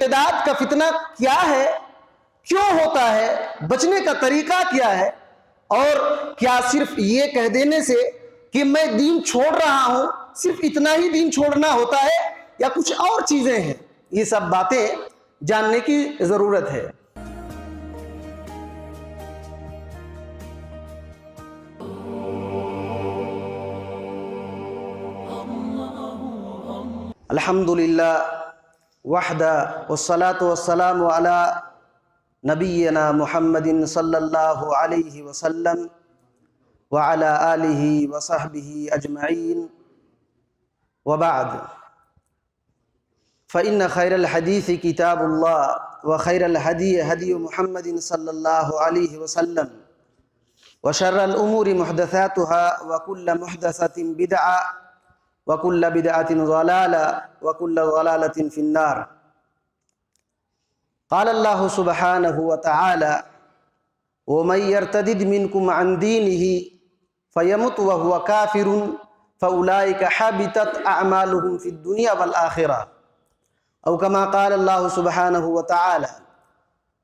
ارتداد کا فتنہ کیا ہے، کیوں ہوتا ہے، بچنے کا طریقہ کیا ہے، اور کیا صرف یہ کہہ دینے سے کہ میں دین چھوڑ رہا ہوں، صرف اتنا ہی دین چھوڑنا ہوتا ہے یا کچھ اور چیزیں ہیں؟ یہ سب باتیں جاننے کی ضرورت ہے۔ الحمدللہ وحدہ والصلاة والسلام علی نبینا محمد صلی اللہ علیہ وسلم وعلی آلہ وصحبہ اجمعین وبعد، فإن خیر الحدیث کتاب اللہ وخیر الہدی ہدی محمد صلی اللہ علیہ وسلم وشر الامور محدثاتها وکل محدثۃ بدعہ وکل بدعۃ ضلالہ وکل ضلالۃ فی النار۔ قال اللہ سبحانہ وتعالی ومن یرتدد منکم عن دینہ فیمت وہو کافر فاولئک حبطت اعمالہم فی الدنیا والآخرہ، او کما قال اللہ سبحانہ وتعالی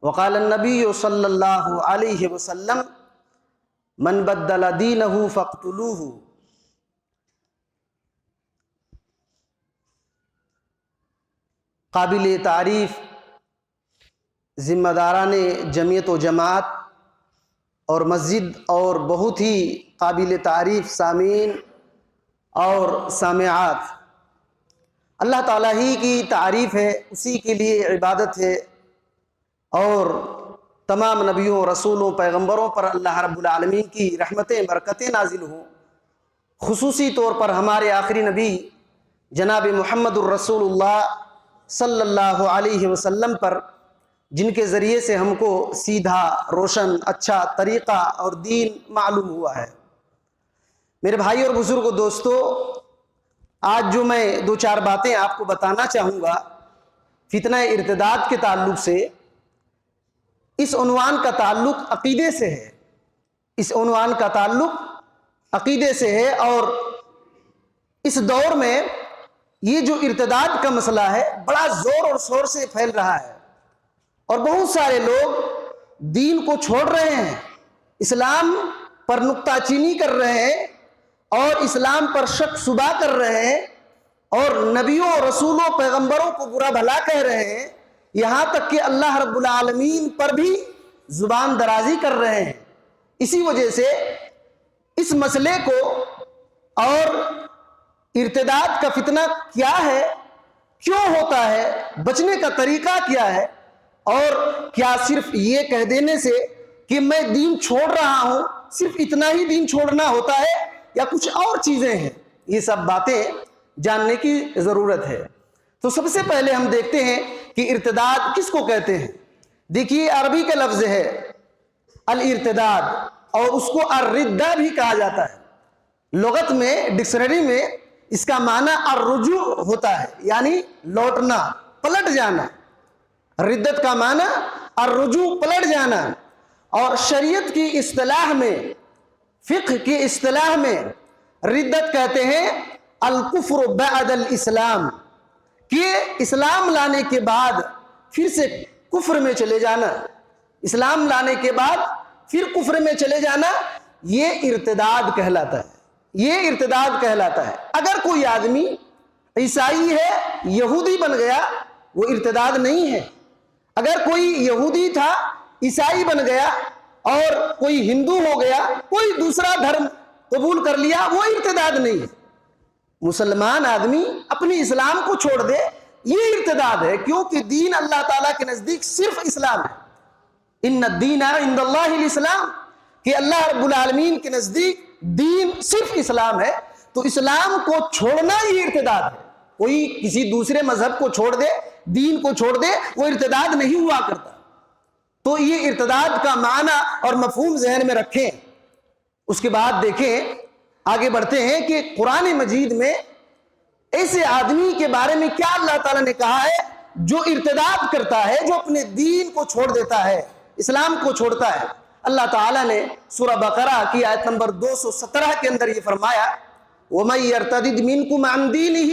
وقال النبی صلی اللہ علیہ وسلم من بدل دینہ فاقتلوہ۔ قابل تعریف ذمہ داران جمعیت و جماعت اور مسجد اور بہت ہی قابل تعریف سامعین اور سامعات، اللہ تعالیٰ ہی کی تعریف ہے، اسی کے لیے عبادت ہے، اور تمام نبیوں رسولوں پیغمبروں پر اللہ رب العالمین کی رحمتیں برکتیں نازل ہوں، خصوصی طور پر ہمارے آخری نبی جناب محمد الرسول اللہ صلی اللہ علیہ وسلم پر، جن کے ذریعے سے ہم کو سیدھا روشن اچھا طریقہ اور دین معلوم ہوا ہے۔ میرے بھائی اور بزرگوں، دوستو، آج جو میں دو چار باتیں آپ کو بتانا چاہوں گا فتنہ ارتداد کے تعلق سے، اس عنوان کا تعلق عقیدے سے ہے، اس عنوان کا تعلق عقیدے سے ہے، اور اس دور میں یہ جو ارتداد کا مسئلہ ہے بڑا زور اور شور سے پھیل رہا ہے، اور بہت سارے لوگ دین کو چھوڑ رہے ہیں، اسلام پر نکتہ چینی کر رہے ہیں، اور اسلام پر شک شبہ کر رہے ہیں، اور نبیوں رسولوں پیغمبروں کو برا بھلا کہہ رہے ہیں، یہاں تک کہ اللہ رب العالمین پر بھی زبان درازی کر رہے ہیں۔ اسی وجہ سے اس مسئلے کو، اور ارتداد کا فتنہ کیا ہے، کیوں ہوتا ہے، بچنے کا طریقہ کیا ہے، اور کیا صرف یہ کہہ دینے سے کہ میں دین چھوڑ رہا ہوں، صرف اتنا ہی دین چھوڑنا ہوتا ہے یا کچھ اور چیزیں ہیں؟ یہ سب باتیں جاننے کی ضرورت ہے۔ تو سب سے پہلے ہم دیکھتے ہیں کہ ارتداد کس کو کہتے ہیں۔ دیکھیے، عربی کا لفظ ہے الارتداد، اور اس کو الردہ بھی کہا جاتا ہے۔ لغت میں، ڈکشنری میں اس کا معنی الرجوع ہوتا ہے، یعنی لوٹنا، پلٹ جانا۔ ردت کا معنی الرجوع، پلٹ جانا، اور شریعت کی اصطلاح میں، فقہ کی اصطلاح میں ردت کہتے ہیں الکفر بعد الاسلام، کہ اسلام لانے کے بعد پھر سے کفر میں چلے جانا، اسلام لانے کے بعد پھر کفر میں چلے جانا، یہ ارتداد کہلاتا ہے، یہ ارتداد کہلاتا ہے۔ اگر کوئی آدمی عیسائی ہے، یہودی بن گیا، وہ ارتداد نہیں ہے۔ اگر کوئی یہودی تھا، عیسائی بن گیا، اور کوئی ہندو ہو گیا، کوئی دوسرا دھرم قبول کر لیا، وہ ارتداد نہیں ہے۔ مسلمان آدمی اپنی اسلام کو چھوڑ دے، یہ ارتداد ہے، کیونکہ دین اللہ تعالیٰ کے نزدیک صرف اسلام ہے۔ ان الدین عند اللہ الاسلام، کہ اللہ رب العالمین کے نزدیک دین صرف اسلام ہے، تو اسلام کو چھوڑنا یہ ارتداد ہے۔ کوئی کسی دوسرے مذہب کو چھوڑ دے، دین کو چھوڑ دے، وہ ارتداد نہیں ہوا کرتا۔ تو یہ ارتداد کا معنی اور مفہوم ذہن میں رکھیں۔ اس کے بعد دیکھیں، آگے بڑھتے ہیں کہ قرآن مجید میں ایسے آدمی کے بارے میں کیا اللہ تعالیٰ نے کہا ہے جو ارتداد کرتا ہے، جو اپنے دین کو چھوڑ دیتا ہے، اسلام کو چھوڑتا ہے۔ اللہ تعالیٰ نے سورہ بقرہ کی آیت نمبر 217 کے اندر یہ فرمایا، وَمَن يَرْتَدِدْ مِنْكُمْ عَنْ دِينِهِ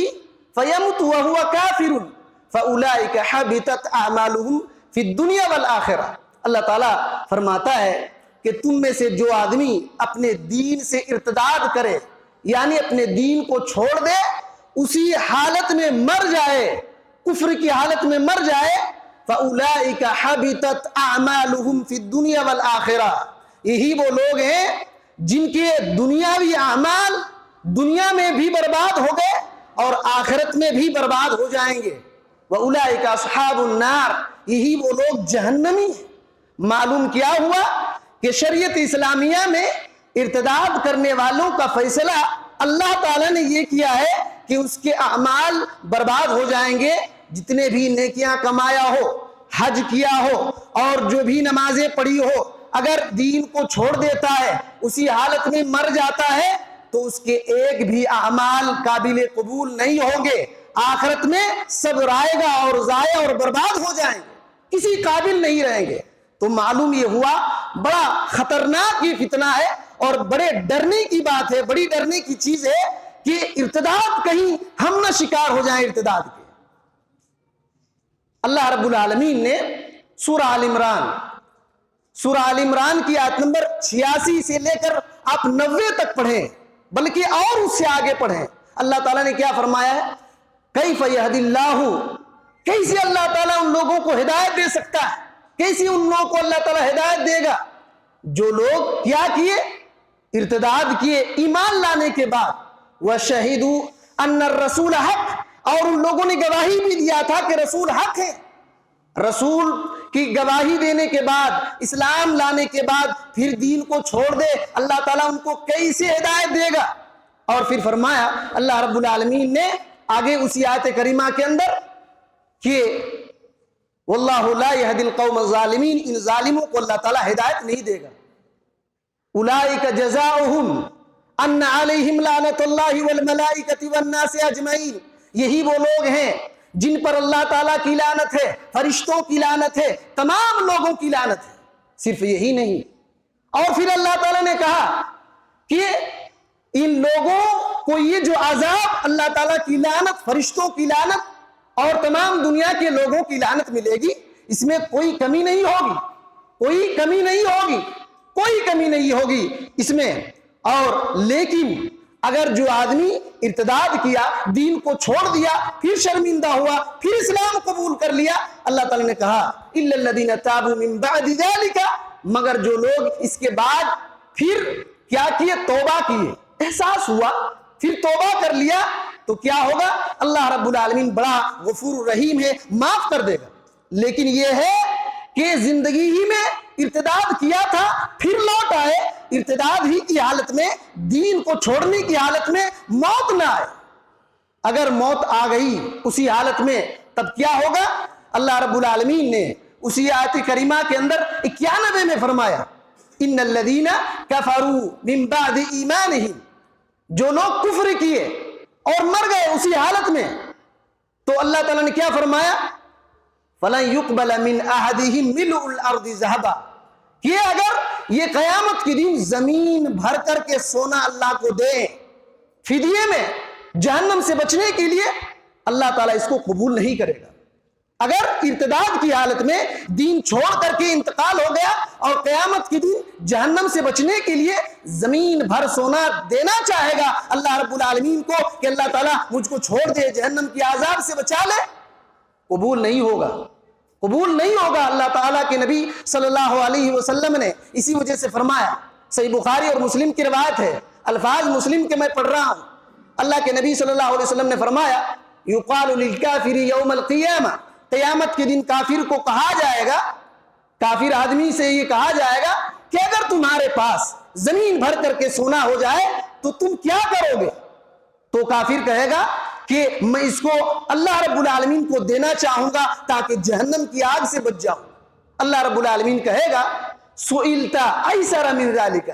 فَيَمُتْ وَهُوَ كَافِرٌ فَأُولَئِكَ حَبِطَتْ أَعْمَالُهُمْ فِي الدُّنْيَا وَالْآخِرَةِ۔ اللہ تعالیٰ فرماتا ہے کہ تم میں سے جو آدمی اپنے دین سے ارتداد کرے، یعنی اپنے دین کو چھوڑ دے، اسی حالت میں مر جائے، کفر کی حالت میں مر جائے، فَأُولَئِكَ حَبِطَتْ أَعْمَالُهُمْ فِي الدُّنْيَا وَالْآخِرَةِ، یہی وہ لوگ ہیں جن کے دنیاوی اعمال دنیا میں بھی برباد ہو گئے اور آخرت میں بھی برباد ہو جائیں گے۔ وَأُولَئِكَ أَصْحَابُ النَّارِ، یہی وہ لوگ جہنمی ہیں۔ معلوم کیا ہوا کہ شریعت اسلامیہ میں ارتداد کرنے والوں کا فیصلہ اللہ تعالیٰ نے یہ کیا ہے کہ اس کے اعمال برباد ہو جائیں گے، جتنے بھی نیکیاں کمایا ہو، حج کیا ہو اور جو بھی نمازیں پڑھی ہو، اگر دین کو چھوڑ دیتا ہے، اسی حالت میں مر جاتا ہے، تو اس کے ایک بھی اعمال قابل قبول نہیں ہوں گے، آخرت میں سب رائے گا اور ضائع اور برباد ہو جائیں گے، کسی قابل نہیں رہیں گے۔ تو معلوم یہ ہوا بڑا خطرناک یہ فتنہ ہے اور بڑے ڈرنے کی بات ہے، بڑی ڈرنے کی چیز ہے کہ ارتداد کہیں ہم نہ شکار ہو جائیں ارتداد کے۔ اللہ رب العالمین نے سورہ آل عمران کی آیت نمبر 86 سے لے کر آپ 90 تک پڑھیں، بلکہ اور اس سے آگے پڑھیں۔ اللہ تعالیٰ نے کیا فرمایا ہے؟ کیف یہدی اللہ، کیسے اللہ تعالیٰ ان لوگوں کو ہدایت دے سکتا ہے، کیسے ان لوگوں کو اللہ تعالیٰ ہدایت دے گا جو لوگ کیا کیے؟ ارتداد کیے ایمان لانے کے بعد۔ وَشَهِدُوا أَنَّ الرَّسُولَ حق، اور ان لوگوں نے گواہی بھی دیا تھا کہ رسول حق ہے۔ رسول کی گواہی دینے کے بعد، اسلام لانے کے بعد پھر دین کو چھوڑ دے، اللہ تعالیٰ ان کو کیسے ہدایت دے گا؟ اور پھر فرمایا اللہ رب العالمین نے آگے اسی آیت کریمہ کے اندر کہ واللہ لا یہدی القوم الظالمین، ان ظالموں کو اللہ تعالیٰ ہدایت نہیں دے گا۔ اولئک جزاؤہم ان علیہم لعنۃ اللہ والملائکۃ والناس اجمعین، یہی وہ لوگ ہیں جن پر اللہ تعالیٰ کی لعنت ہے، فرشتوں کی لعنت ہے، تمام لوگوں کی لعنت ہے۔ صرف یہی نہیں، اور پھر اللہ تعالیٰ نے کہا کہ ان لوگوں کو یہ جو عذاب، اللہ تعالیٰ کی لعنت، فرشتوں کی لعنت اور تمام دنیا کے لوگوں کی لعنت ملے گی، اس میں کوئی کمی نہیں ہوگی، کوئی کمی نہیں ہوگی، کوئی کمی نہیں ہوگی اس میں۔ اور لیکن اگر جو آدمی ارتداد کیا، دین کو چھوڑ دیا، پھر شرمندہ ہوا، پھر اسلام قبول کر لیا، اللہ تعالیٰ نے کہا اِلَّا الَّذِينَ تَابُوا مِن بَعْدِ ذَلِكَ، مگر جو لوگ اس کے بعد پھر کیا کیے؟ توبہ کیے، احساس ہوا، پھر توبہ کر لیا، تو کیا ہوگا؟ اللہ رب العالمین بڑا غفور رحیم ہے، معاف کر دے گا۔ لیکن یہ ہے کہ زندگی ہی میں ارتداد کیا تھا، پھر لوٹ آئے، ارتداد ہی کی حالت میں، دین کو چھوڑنے کی حالت میں موت نہ آئے۔ اگر موت آ گئی اسی حالت میں، تب کیا ہوگا؟ اللہ رب العالمین نے اسی آیت کریمہ کے اندر 91 میں فرمایا ان الذین کفروا من بعد ایمانہم، جو لوگ کفر کیے اور مر گئے اسی حالت میں، تو اللہ تعالیٰ نے کیا فرمایا؟ فَلَن يُقْبَلَ مِنْ أَحَدِهِمْ مِلْءُ الْأَرْضِ ذَهَبًا، کہ اگر یہ قیامت کے دن زمین بھر کر کے سونا اللہ کو دیں فدیے میں جہنم سے بچنے کے لیے، اللہ تعالیٰ اس کو قبول نہیں کرے گا۔ اگر ارتداد کی حالت میں دین چھوڑ کر کے انتقال ہو گیا اور قیامت کے دن جہنم سے بچنے کے لیے زمین بھر سونا دینا چاہے گا اللہ رب العالمین کو کہ اللہ تعالیٰ مجھ کو چھوڑ دے، جہنم کی عذاب سے بچا لے، قبول نہیں ہوگا، قبول نہیں ہوگا۔ اللہ تعالیٰ کے نبی صلی اللہ علیہ وسلم نے اسی وجہ سے فرمایا، صحیح بخاری اور مسلم کی روایت ہے، الفاظ مسلم کے میں پڑھ رہا ہوں، اللہ کے نبی صلی اللہ علیہ وسلم نے فرمایا یقال للکافر یوم القیامہ، قیامت کے دن کافر کو کہا جائے گا، کافر آدمی سے یہ کہا جائے گا کہ اگر تمہارے پاس زمین بھر کر کے سونا ہو جائے تو تم کیا کرو گے؟ تو کافر کہے گا کہ میں اس کو اللہ رب العالمین کو دینا چاہوں گا تاکہ جہنم کی آگ سے بچ جاؤں۔ اللہ رب العالمین کہے گا سئلت ایسر من ذلک،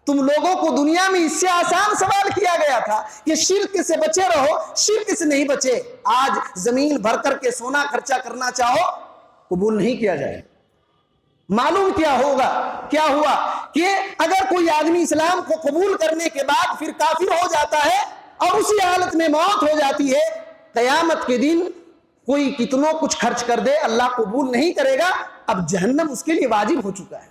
تم لوگوں کو دنیا میں اس سے آسان سوال کیا گیا تھا کہ شرک سے بچے رہو، شرک سے نہیں بچے، آج زمین بھر کر کے سونا خرچہ کرنا چاہو، قبول نہیں کیا جائے۔ معلوم کیا ہوگا، کیا ہوا کہ اگر کوئی آدمی اسلام کو قبول کرنے کے بعد پھر کافر ہو جاتا ہے اور اسی حالت میں موت ہو جاتی ہے، قیامت کے دن کوئی کتنوں کچھ خرچ کر دے اللہ قبول نہیں کرے گا. اب جہنم اس کے لیے واجب ہو چکا ہے,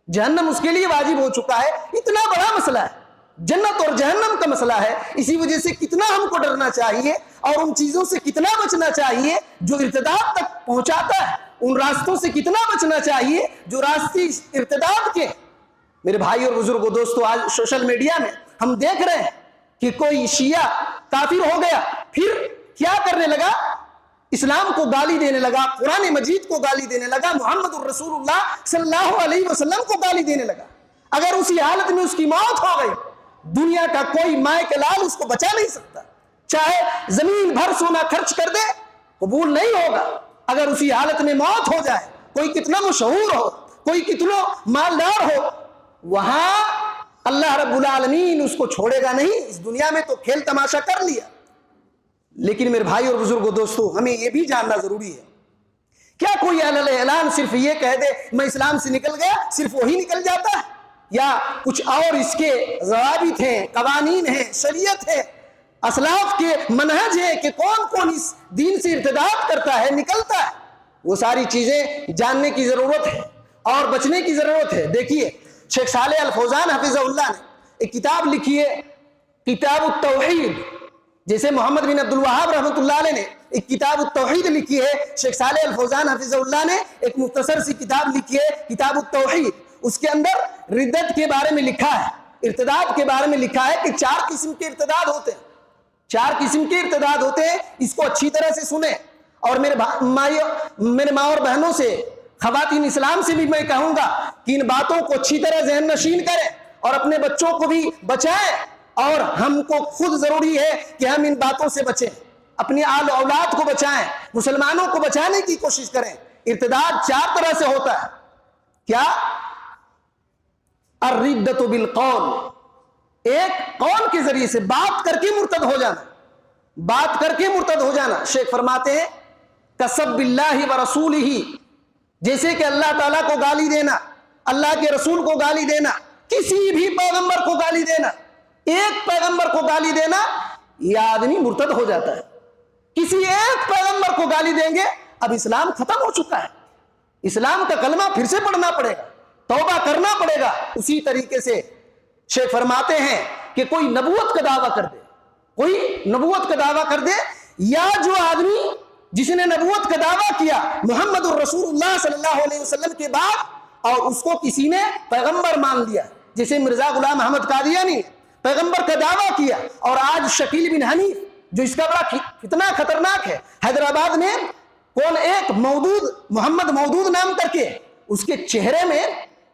جہنم اس کے لیے واجب ہو چکا ہے. اتنا بڑا مسئلہ ہے, جنت اور جہنم کا مسئلہ ہے. اسی وجہ سے کتنا ہم کو ڈرنا چاہیے اور ان چیزوں سے کتنا بچنا چاہیے جو ارتداد تک پہنچاتا ہے, ان راستوں سے کتنا بچنا چاہیے جو راستے ارتداد کے. میرے بھائی اور بزرگوں, دوستو, آج سوشل میڈیا میں ہم دیکھ رہے ہیں کہ کوئی شیعہ کافر ہو گیا, پھر کیا کرنے لگا, اسلام کو گالی دینے لگا, قرآن مجید کو گالی دینے لگا, محمد الرسول اللہ صلی اللہ علیہ وسلم کو گالی دینے لگا. اگر اسی حالت میں اس کی موت ہو گئی, دنیا کا کوئی مائے کے لال اس کو بچا نہیں سکتا, چاہے زمین بھر سونا خرچ کر دے قبول نہیں ہوگا. اگر اسی حالت میں موت ہو جائے, کوئی کتنا مشہور ہو, کوئی کتنا مالدار ہو, وہاں اللہ رب العالمین اس کو چھوڑے گا نہیں. اس دنیا میں تو کھیل تماشا کر لیا, لیکن میرے بھائی اور بزرگوں, دوستو, ہمیں یہ بھی جاننا ضروری ہے. کیا کوئی اعلان صرف یہ کہہ دے میں اسلام سے نکل گیا, صرف وہی نکل جاتا ہے, یا کچھ اور اس کے ضوابط ہیں, قوانین ہیں, شریعت ہے, اسلاف کے منہج ہیں کہ کون کون اس دین سے ارتداد کرتا ہے, نکلتا ہے. وہ ساری چیزیں جاننے کی ضرورت ہے اور بچنے کی ضرورت ہے. دیکھیے, شیخ صالح الفوزان حفظہ اللہ نے ایک کتاب لکھی ہے, کتاب التوحید. جیسے محمد بن عبد الوہاب رحمۃ اللہ علیہ نے ایک کتاب التوحید لکھی ہے, شیخ صالح الفوزان حفظہ اللہ نے ایک مختصر سی کتاب لکھی ہے, کتاب التوحید. اس کے اندر ردت کے بارے میں لکھا ہے, ارتداد کے بارے میں لکھا ہے کہ 4 قسم کے ارتداد ہوتے ہیں, 4 قسم کے ارتداد ہوتے ہیں. اس کو اچھی طرح سے سنیں, اور میرے ماں اور بہنوں سے, خواتین اسلام سے بھی میں کہوں گا کہ ان باتوں کو اچھی طرح ذہن نشین کریں اور اپنے بچوں کو بھی بچائیں, اور ہم کو خود ضروری ہے کہ ہم ان باتوں سے بچیں, اپنی آل اولاد کو بچائیں, مسلمانوں کو بچانے کی کوشش کریں. ارتداد 4 طرح سے ہوتا ہے. کیا؟ الردۃ بالقول, ایک قول کے ذریعے سے بات کر کے مرتد ہو جانا, بات کر کے مرتد ہو جانا. شیخ فرماتے ہیں کسب باللہ ورسولہ, جیسے کہ اللہ تعالیٰ کو گالی دینا, اللہ کے رسول کو گالی دینا, کسی بھی پیغمبر کو گالی دینا, ایک پیغمبر کو گالی دینا, یہ آدمی مرتد ہو جاتا ہے. کسی ایک پیغمبر کو گالی دیں گے, اب اسلام ختم ہو چکا ہے, اسلام کا کلمہ پھر سے پڑھنا پڑے گا, توبہ کرنا پڑے گا. اسی طریقے سے شیخ فرماتے ہیں کہ کوئی نبوت کا دعویٰ کر دے, کوئی نبوت کا دعویٰ کر دے, یا جو آدمی جس نے نبوت کا دعویٰ کیا محمد الرسول اللہ صلی اللہ علیہ وسلم کے بعد, اور اس کو کسی نے پیغمبر مان لیا, جیسے مرزا غلام احمد قادیانی نے پیغمبر کا دعویٰ کیا, اور آج شکیل بن حنیف جو اس کا بڑا کتنا خطرناک ہے, حیدرآباد میں کون ایک مودود, محمد مودود نام کر کے, اس کے چہرے میں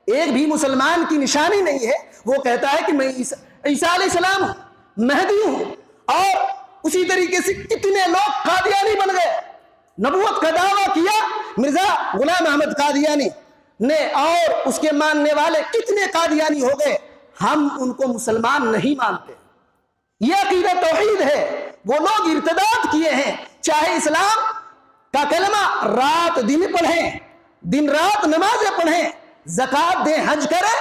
ایک بھی مسلمان کی نشانی نہیں ہے. وہ کہتا ہے کہ میں عیسیٰ علیہ السلام ہوں, مہدی ہوں, اور اسی طریقے سے کتنے لوگ قادیانی بن گئے. نبوت کا دعویٰ کیا مرزا غلام احمد قادیانی نے, اور اس کے ماننے والے کتنے قادیانی ہو گئے. ہم ان کو مسلمان نہیں مانتے. یہ عقیدہ توحید ہے. وہ لوگ ارتداد کیے ہیں, چاہے اسلام کا کلمہ رات دن پڑھیں, دن رات نمازیں پڑھیں, زکات دیں, حج کریں,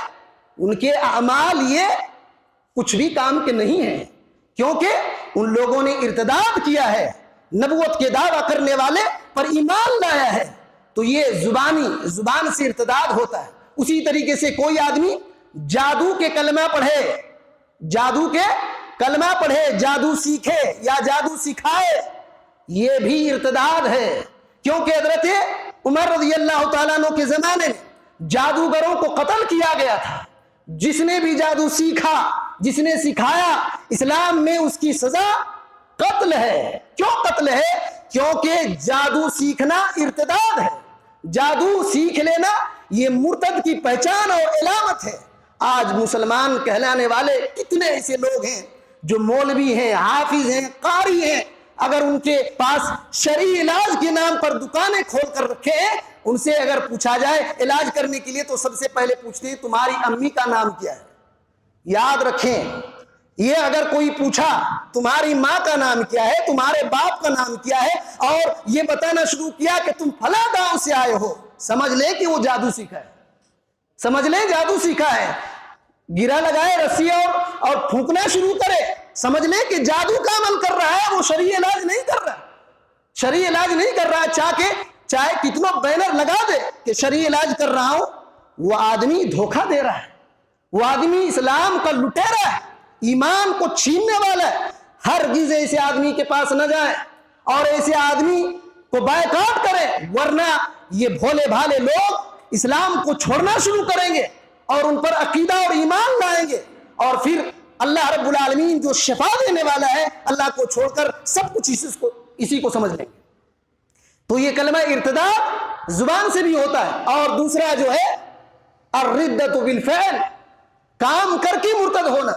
ان کے اعمال یہ کچھ بھی کام کے نہیں ہیں, کیونکہ ان لوگوں نے ارتداد کیا ہے, نبوت کے دعویٰ کرنے والے پر ایمان لایا ہے. تو یہ زبان سے ارتداد ہوتا ہے. اسی طریقے سے کوئی آدمی جادو کے کلمہ پڑھے, جادو کے کلمہ پڑھے, جادو سیکھے یا جادو سکھائے, یہ بھی ارتداد ہے. کیونکہ حضرت عمر رضی اللہ تعالیٰ عنہ کے زمانے میں جادوگروں کو قتل کیا گیا تھا. جس نے بھی جادو سیکھا, جس نے سکھایا, اسلام میں اس کی سزا قتل ہے. کیوں قتل ہے؟ کیونکہ جادو سیکھنا ارتداد ہے. جادو سیکھ لینا یہ مرتد کی پہچان اور علامت ہے. آج مسلمان کہلانے والے کتنے ایسے لوگ ہیں جو مولوی ہیں, حافظ ہیں, قاری ہیں, اگر ان کے پاس شرعی علاج کے نام پر دکانیں کھول کر رکھے ہیں, ان سے اگر پوچھا جائے علاج کرنے کے لیے تو سب سے پہلے پوچھتے ہیں تمہاری امی کا نام کیا ہے. یاد رکھیں, یہ اگر کوئی پوچھا تمہاری ماں کا نام کیا ہے, تمہارے باپ کا نام کیا ہے, اور یہ بتانا شروع کیا کہ تم فلاں گاؤں سے آئے ہو, سمجھ لیں کہ وہ جادو سیکھا ہے, سمجھ لیں جادو سیکھا ہے. گرا لگائے رسی اور پھونکنا شروع کرے, سمجھ لیں کہ جادو کا عمل کر رہا ہے, وہ شرعی علاج نہیں کر رہا. شرعی علاج نہیں کر رہا ہے، چاہے کتنا بینر لگا دے کہ شرعی علاج کر رہا ہوں، وہ آدمی دھوکہ دے رہا ہے، وہ آدمی اسلام کا لٹیرا ہے، ایمان کو چھیننے والا ہے۔ ہرگز ایسے آدمی کے پاس نہ جائیں اور ایسے آدمی کو بائیکاٹ کریں، ورنہ یہ بھولے بھالے لوگ اسلام کو چھوڑنا شروع کریں گے اور ان پر عقیدہ اور ایمان لائیں گے، اور پھر اللہ رب العالمین جو شفا دینے والا ہے، اللہ کو چھوڑ کر سب کچھ اسی کو سمجھ لیں گے۔ تو یہ کلمہ ارتداد زبان سے بھی ہوتا ہے، اور دوسرا جو ہے الردۃ بالفعل، کام کر کے مرتد ہونا۔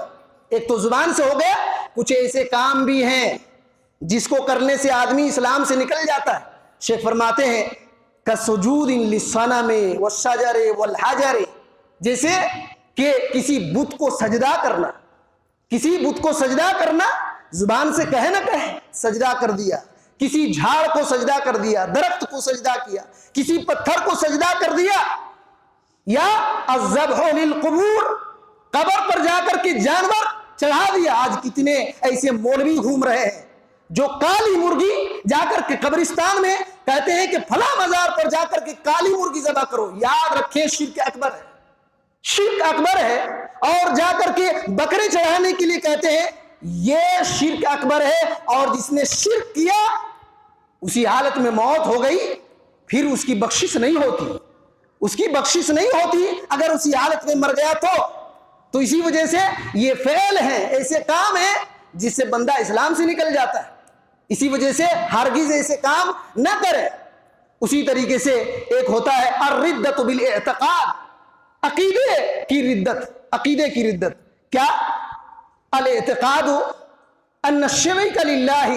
ایک تو زبان سے ہو گیا، کچھ ایسے کام بھی ہیں جس کو کرنے سے آدمی اسلام سے نکل جاتا ہے۔ شیخ فرماتے ہیں کسجود للصنم والشجر والحجر، جیسے کہ کسی بت کو سجدہ کرنا، کسی بت کو سجدہ کرنا، زبان سے کہے نہ کہے سجدہ کر دیا، کسی جھاڑ کو سجدہ کر دیا، درخت کو سجدہ کیا، کسی پتھر کو سجدہ کر دیا، یا الذبح للقبور، قبر پر جا کر کے جانور چڑھا دیا۔ آج کتنے ایسے مولوی گھوم رہے ہیں جو کالی مرغی جا کر کے قبرستان میں کہتے ہیں کہ فلاں مزار پر جا کر کے کالی مرغی ذبح کرو۔ یاد رکھیں شرک اکبر ہے، شرک اکبر ہے، اور جا کر کے بکرے چڑھانے کے لیے کہتے ہیں یہ شرک اکبر ہے، اور جس نے شرک کیا اسی حالت میں موت ہو گئی، پھر اس کی بخشش نہیں ہوتی، اس کی بخشش نہیں ہوتی اگر اسی حالت میں مر گیا تو اسی وجہ سے یہ فعل ہیں، ایسے کام ہیں جس سے بندہ اسلام سے نکل جاتا ہے۔ اسی وجہ سے ہرگز ایسے کام نہ کرے۔ اسی طریقے سے ایک ہوتا ہے الردۃ بالاعتقاد، عقیدے کی ردت، عقیدے کی ردت کیا؟ الاعتقاد ان الشرک للہ،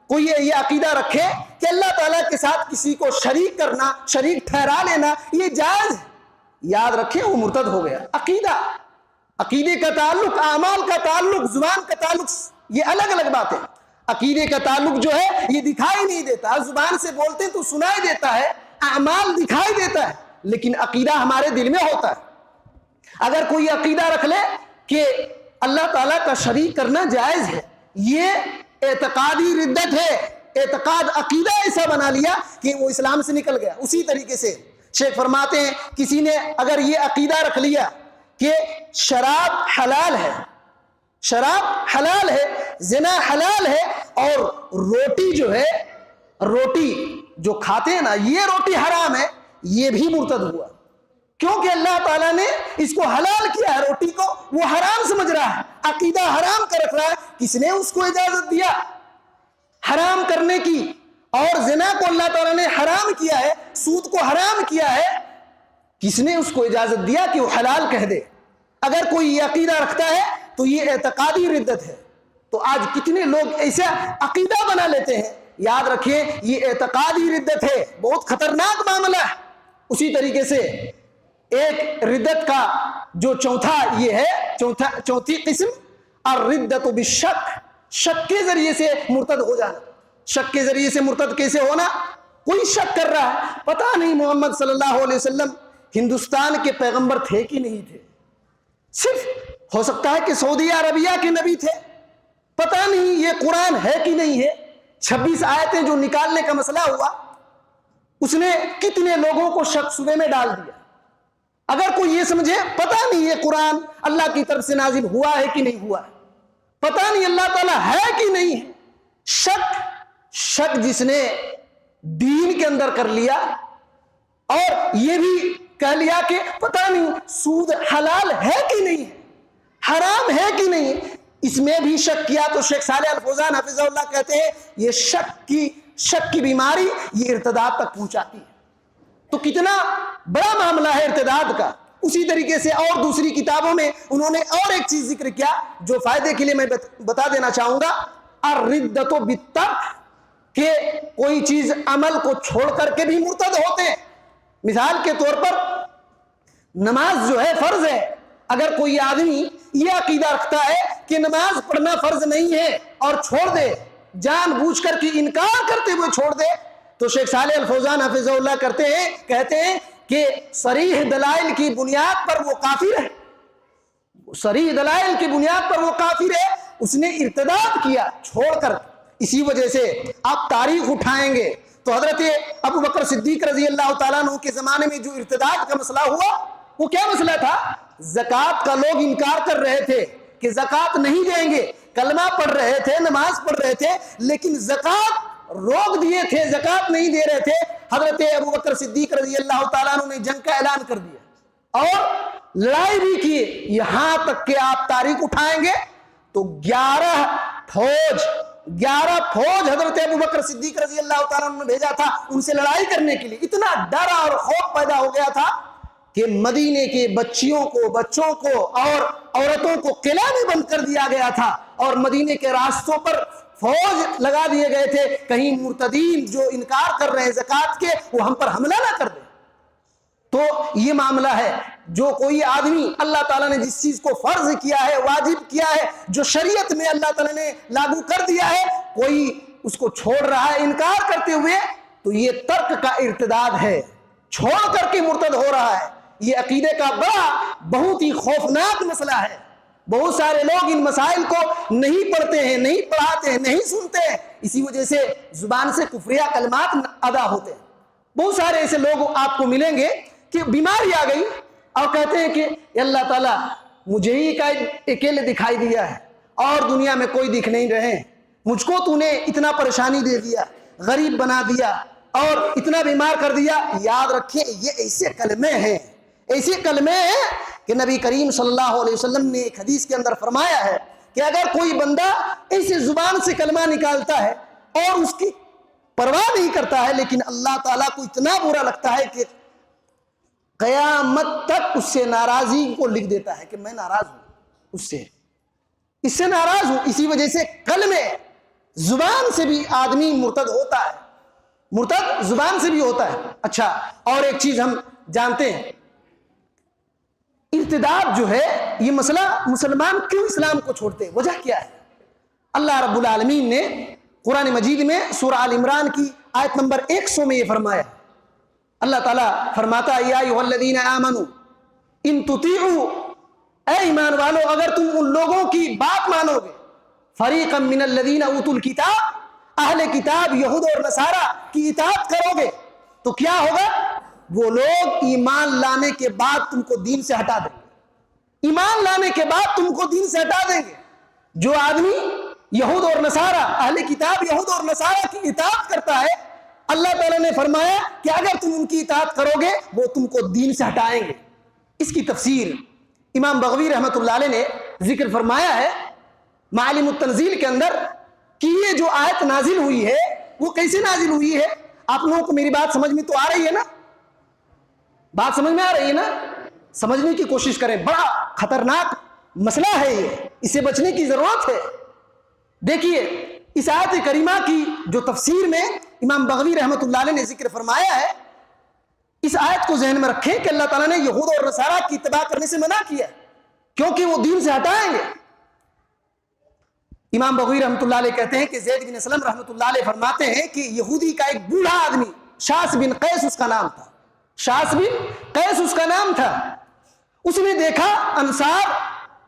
کوئی یہ عقیدہ رکھے کہ اللہ تعالیٰ کے ساتھ کسی کو شریک کرنا، شریک ٹھہرا لینا یہ جائز ہے، یاد رکھیں وہ مرتد ہو گیا۔ عقیدے کا تعلق، اعمال کا تعلق، زبان کا تعلق، یہ الگ الگ باتیں۔ عقیدے کا تعلق جو ہے یہ دکھائی نہیں دیتا، زبان سے بولتے ہیں تو سنائی دیتا ہے، اعمال دکھائی دیتا ہے، لیکن عقیدہ ہمارے دل میں ہوتا ہے۔ اگر کوئی عقیدہ رکھ لے کہ اللہ تعالیٰ کا شریک کرنا جائز ہے، یہ اعتقادی ردت ہے، اعتقاد عقیدہ ایسا بنا لیا کہ وہ اسلام سے نکل گیا۔ اسی طریقے سے شیخ فرماتے ہیں کسی نے اگر یہ عقیدہ رکھ لیا کہ شراب حلال ہے، شراب حلال ہے، زنا حلال ہے، اور روٹی جو ہے، روٹی جو کھاتے ہیں نا یہ روٹی حرام ہے، یہ بھی مرتد ہوا، کیونکہ اللہ تعالیٰ نے اس کو حلال کیا ہے، روٹی کو وہ حرام سمجھ رہا ہے، عقیدہ حرام کر رکھ رہا ہے۔ کس نے اس کو اجازت دیا حرام کرنے کی؟ اور زنا کو اللہ تعالیٰ نے حرام کیا ہے، سود کو حرام کیا ہے، کس نے اس کو اجازت دیا کہ وہ حلال کہہ دے؟ اگر کوئی یہ عقیدہ رکھتا ہے تو یہ اعتقادی ردت ہے۔ تو آج کتنے لوگ ایسا عقیدہ بنا لیتے ہیں، یاد رکھیں یہ اعتقادی ردت ہے، بہت خطرناک معاملہ ہے۔ اسی طریقے سے ایک ردت کا جو چوتھا یہ ہے، چوتھی قسم الردت بالشک، شک کے ذریعے سے مرتد ہو جانا۔ شک کے ذریعے سے مرتد کیسے ہونا؟ کوئی شک کر رہا ہے، پتہ نہیں محمد صلی اللہ علیہ وسلم ہندوستان کے پیغمبر تھے کہ نہیں تھے، صرف ہو سکتا ہے کہ سعودی عربیہ کے نبی تھے، پتہ نہیں یہ قرآن ہے کہ نہیں ہے۔ 26 آیتیں جو نکالنے کا مسئلہ ہوا، اس نے کتنے لوگوں کو شک شبے میں ڈال دیا۔ اگر کوئی یہ سمجھے پتہ نہیں یہ قرآن اللہ کی طرف سے نازل ہوا ہے کہ نہیں ہوا ہے، پتہ نہیں اللہ تعالیٰ ہے کہ نہیں ہے، شک جس نے دین کے اندر کر لیا، اور یہ بھی کہہ لیا کہ پتہ نہیں سود حلال ہے کہ نہیں ہے، حرام ہے کہ نہیں ہے، اس میں بھی شک کیا، تو شیخ صالح الفوزان حفظہ اللہ کہتے ہیں یہ شک کی بیماری یہ ارتداد تک پہنچاتی ہے۔ تو کتنا بڑا معاملہ ہے ارتداد کا۔ اسی طریقے سے اور دوسری کتابوں میں انہوں نے اور ایک چیز ذکر کیا جو فائدے کے لیے میں بتا دینا چاہوں گا، الردۃ بالترک، کہ کوئی چیز عمل کو چھوڑ کر کے بھی مرتد ہوتے ہیں۔ مثال کے طور پر نماز جو ہے فرض ہے، اگر کوئی آدمی یہ عقیدہ رکھتا ہے کہ نماز پڑھنا فرض نہیں ہے اور چھوڑ دے، جان بوجھ کر کے انکار کرتے ہوئے چھوڑ دے، تو شیخ صالح الفوزان حفظہ اللہ کہتے ہیں کہ صریح دلائل کی بنیاد پر وہ کافر ہے، صریح دلائل کی بنیاد پر وہ کافر ہے، اس نے ارتداد کیا چھوڑ کر۔ اسی وجہ سے آپ تاریخ اٹھائیں گے تو حضرت ابو بکر صدیق رضی اللہ تعالیٰ عنہ کے زمانے میں جو ارتداد کا مسئلہ ہوا وہ کیا مسئلہ تھا؟ زکوٰۃ کا لوگ انکار کر رہے تھے کہ زکوٰۃ نہیں دیں گے، کلمہ پڑھ رہے تھے، نماز پڑھ رہے تھے، لیکن زکوٰۃ روک دیے تھے، زکوٰۃ نہیں دے رہے تھے۔ حضرت ابو بکر صدیق رضی اللہ تعالیٰ عنہ نے جنگ کا اعلان کر دیا اور لڑائی بھی کی، یہاں تک کہ آپ تاریخ اٹھائیں گے تو 11 فوج حضرت ابو بکر صدیق رضی اللہ تعالیٰ عنہ نے بھیجا تھا ان سے لڑائی کرنے کے لیے۔ اتنا ڈر اور خوف پیدا ہو گیا تھا کہ مدینے کے بچوں کو اور عورتوں کو قلعہ میں بند کر دیا گیا تھا اور مدینے کے راستوں پر فوج لگا دیے گئے تھے، کہیں مرتدین جو انکار کر رہے ہیں زکوٰۃ کے وہ ہم پر حملہ نہ کر دیں۔ تو یہ معاملہ ہے، جو کوئی آدمی اللہ تعالیٰ نے جس چیز کو فرض کیا ہے، واجب کیا ہے، جو شریعت میں اللہ تعالیٰ نے لاگو کر دیا ہے، کوئی اس کو چھوڑ رہا ہے انکار کرتے ہوئے، تو یہ ترک کا ارتداد ہے، چھوڑ کر کے مرتد ہو رہا ہے۔ یہ عقیدے کا بہت ہی خوفناک مسئلہ ہے۔ بہت سارے لوگ ان مسائل کو نہیں پڑھتے ہیں، نہیں پڑھاتے ہیں، نہیں سنتے ہیں، اسی وجہ سے زبان سے کفریہ کلمات ادا ہوتے ہیں۔ بہت سارے ایسے لوگ آپ کو ملیں گے کہ بیماری آ گئی اور کہتے ہیں کہ اللہ تعالیٰ مجھے ہی اکیلے دکھائی دیا ہے اور دنیا میں کوئی دکھ نہیں رہے، مجھ کو تو نے اتنا پریشانی دے دیا، غریب بنا دیا اور اتنا بیمار کر دیا۔ یاد رکھیں یہ ایسے کلمے ہیں کہ نبی کریم صلی اللہ علیہ وسلم نے ایک حدیث کے اندر فرمایا ہے کہ اگر کوئی بندہ ایسے زبان سے کلمہ نکالتا ہے اور اس کی پرواہ نہیں کرتا ہے، لیکن اللہ تعالیٰ کو اتنا برا لگتا ہے کہ قیامت تک اس سے ناراضی کو لکھ دیتا ہے کہ میں ناراض ہوں، اس سے ناراض ہوں۔ اسی وجہ سے کلمے زبان سے بھی آدمی مرتد ہوتا ہے، مرتد زبان سے بھی ہوتا ہے۔ اچھا، اور ایک چیز ہم جانتے ہیں، ارتداد جو ہے یہ مسئلہ مسلمان کیوں اسلام کو چھوڑتے ہیں، وجہ کیا ہے؟ اللہ رب العالمین نے قرآن مجید میں سورہ آل عمران کی آیت نمبر 100 میں یہ فرمایا، اللہ تعالیٰ فرماتا ہے یا ایھا الذین آمنوا ان تطیعوا، اے ایمان والو اگر تم ان لوگوں کی بات مانو گے، فریقا من الذین اوتوا الکتاب، اہل کتاب یہود اور نصارہ کی اطاعت کرو گے تو کیا ہوگا؟ وہ لوگ ایمان لانے کے بعد تم کو دین سے ہٹا دیں گے، ایمان لانے کے بعد تم کو دین سے ہٹا دیں گے۔ جو آدمی یہود اور نصارہ، اہل کتاب یہود اور نصارہ کی اطاعت کرتا ہے، اللہ تعالیٰ نے فرمایا کہ اگر تم ان کی اطاعت کرو گے وہ تم کو دین سے ہٹائیں گے۔ اس کی تفسیر امام بغوی رحمۃ اللہ علیہ نے ذکر فرمایا ہے معالم التنزیل کے اندر کہ یہ جو آیت نازل ہوئی ہے وہ کیسے نازل ہوئی ہے؟ آپ لوگوں کو میری بات سمجھ میں تو آ رہی ہے نا؟ بات سمجھ میں آ رہی ہے نا؟ سمجھنے کی کوشش کریں، بڑا خطرناک مسئلہ ہے یہ، اسے بچنے کی ضرورت ہے۔ دیکھیے اس آیت کریمہ کی جو تفسیر میں امام بغوی رحمۃ اللہ علیہ نے ذکر فرمایا ہے، اس آیت کو ذہن میں رکھیں کہ اللہ تعالیٰ نے یہود اور نصارہ کی اتباع کرنے سے منع کیا کیونکہ وہ دین سے ہٹائیں گے۔ امام بغوی رحمۃ اللہ علیہ کہتے ہیں کہ زید بن اسلم رحمۃ اللہ علیہ فرماتے ہیں کہ یہودی کا ایک بوڑھا آدمی، شاس بن قیس اس کا نام تھا، شاس بن قیس اس کا نام تھا، اس نے دیکھا انصار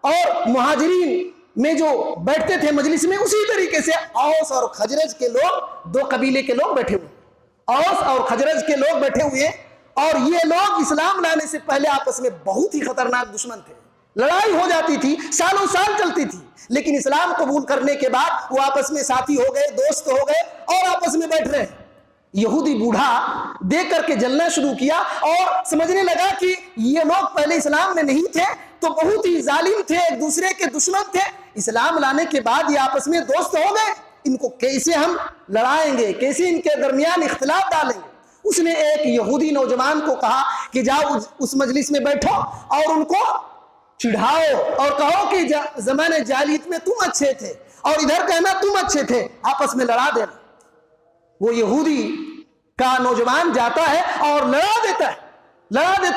اور مہاجرین میں جو بیٹھتے تھے مجلس میں، اسی طریقے سے اوس اور خزرج کے لوگ، دو قبیلے کے لوگ بیٹھے ہوئے، اوس اور خزرج کے لوگ بیٹھے ہوئے، اور یہ لوگ اسلام لانے سے پہلے آپس میں بہت ہی خطرناک دشمن تھے، لڑائی ہو جاتی تھی، سالوں سال چلتی تھی، لیکن اسلام قبول کرنے کے بعد وہ آپس میں ساتھی ہو گئے، دوست ہو گئے اور آپس میں بیٹھ رہے ہیں۔ یہودی بوڑھا دیکھ کر کے جلنا شروع کیا اور سمجھنے لگا کہ یہ لوگ پہلے اسلام میں نہیں تھے تو بہت ہی ظالم تھے، ایک دوسرے کے دشمن تھے، اسلام لانے کے بعد یہ آپس میں دوست ہو گئے، ان کو کیسے ہم لڑائیں گے، کیسے ان کے درمیان اختلاف ڈالیں گے۔ اس نے ایک یہودی نوجوان کو کہا کہ جاؤ اس مجلس میں بیٹھو اور ان کو چڑھاؤ اور کہو کہ زمانے جاہلیت میں تم اچھے تھے اور ادھر کہنا تم اچھے تھے، آپس میں لڑا دینا۔ وہ یہودی کا نوجوان جاتا ہے اور لڑا دیتا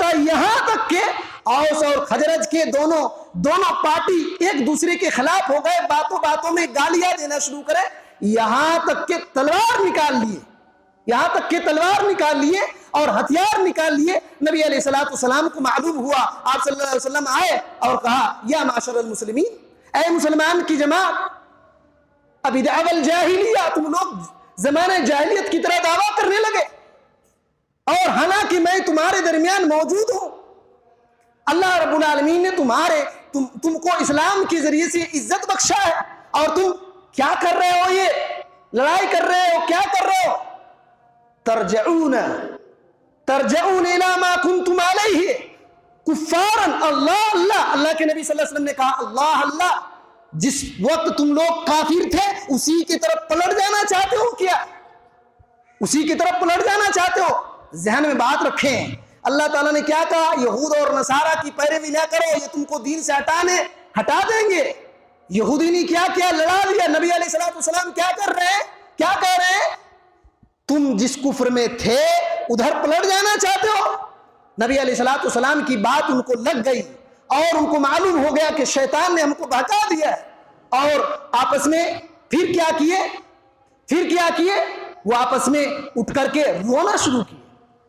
ہے، یہاں تک کہ اوس اور خزرج کے دونوں پارٹی ایک دوسرے کے خلاف ہو گئے، باتوں میں گالیاں دینا شروع کرے، یہاں تک کہ تلوار نکال لیے اور ہتھیار نکال لیے۔ نبی علیہ الصلوۃ والسلام کو معلوم ہوا، آپ صلی اللہ علیہ وسلم آئے اور کہا یا معاشر المسلمین، اے مسلمان کی جماعت، ابدع الجاہلیہ، تم لوگ زمانہ جاہلیت کی طرح دعویٰ کرنے لگے، اور حالانکہ میں تمہارے درمیان موجود ہوں۔ اللہ رب العالمین نے تم کو اسلام کے ذریعے سے عزت بخشا ہے، اور تم کیا کر رہے ہو؟ یہ لڑائی کر رہے ہو، کیا کر رہے ہو؟ ترجعون الی ما کنتم علیہ کفارا، اللہ اللہ، اللہ کے نبی صلی اللہ علیہ وسلم نے کہا اللہ اللہ، جس وقت تم لوگ کافر تھے اسی کی طرف پلٹ جانا چاہتے ہو کیا؟ اسی کی طرف پلٹ جانا چاہتے ہو؟ ذہن میں بات رکھیں، اللہ تعالیٰ نے کیا کہا؟ یہود اور نصارہ کی پیروی نہ کرو، یہ تم کو دین سے ہٹا دیں گے۔ یہودی نے کیا کیا؟ لڑا دیا۔ نبی علیہ الصلوۃ والسلام کیا کر رہے ہیں؟ کیا کہہ رہے ہیں؟ تم جس کفر میں تھے ادھر پلٹ جانا چاہتے ہو؟ نبی علیہ الصلوۃ والسلام کی بات ان کو لگ گئی، اور ان کو معلوم ہو گیا کہ شیطان نے ہم کو بہکا دیا ہے، اور آپس میں پھر کیا کیے؟ وہ آپس میں اٹھ کر کے رونا شروع کیے،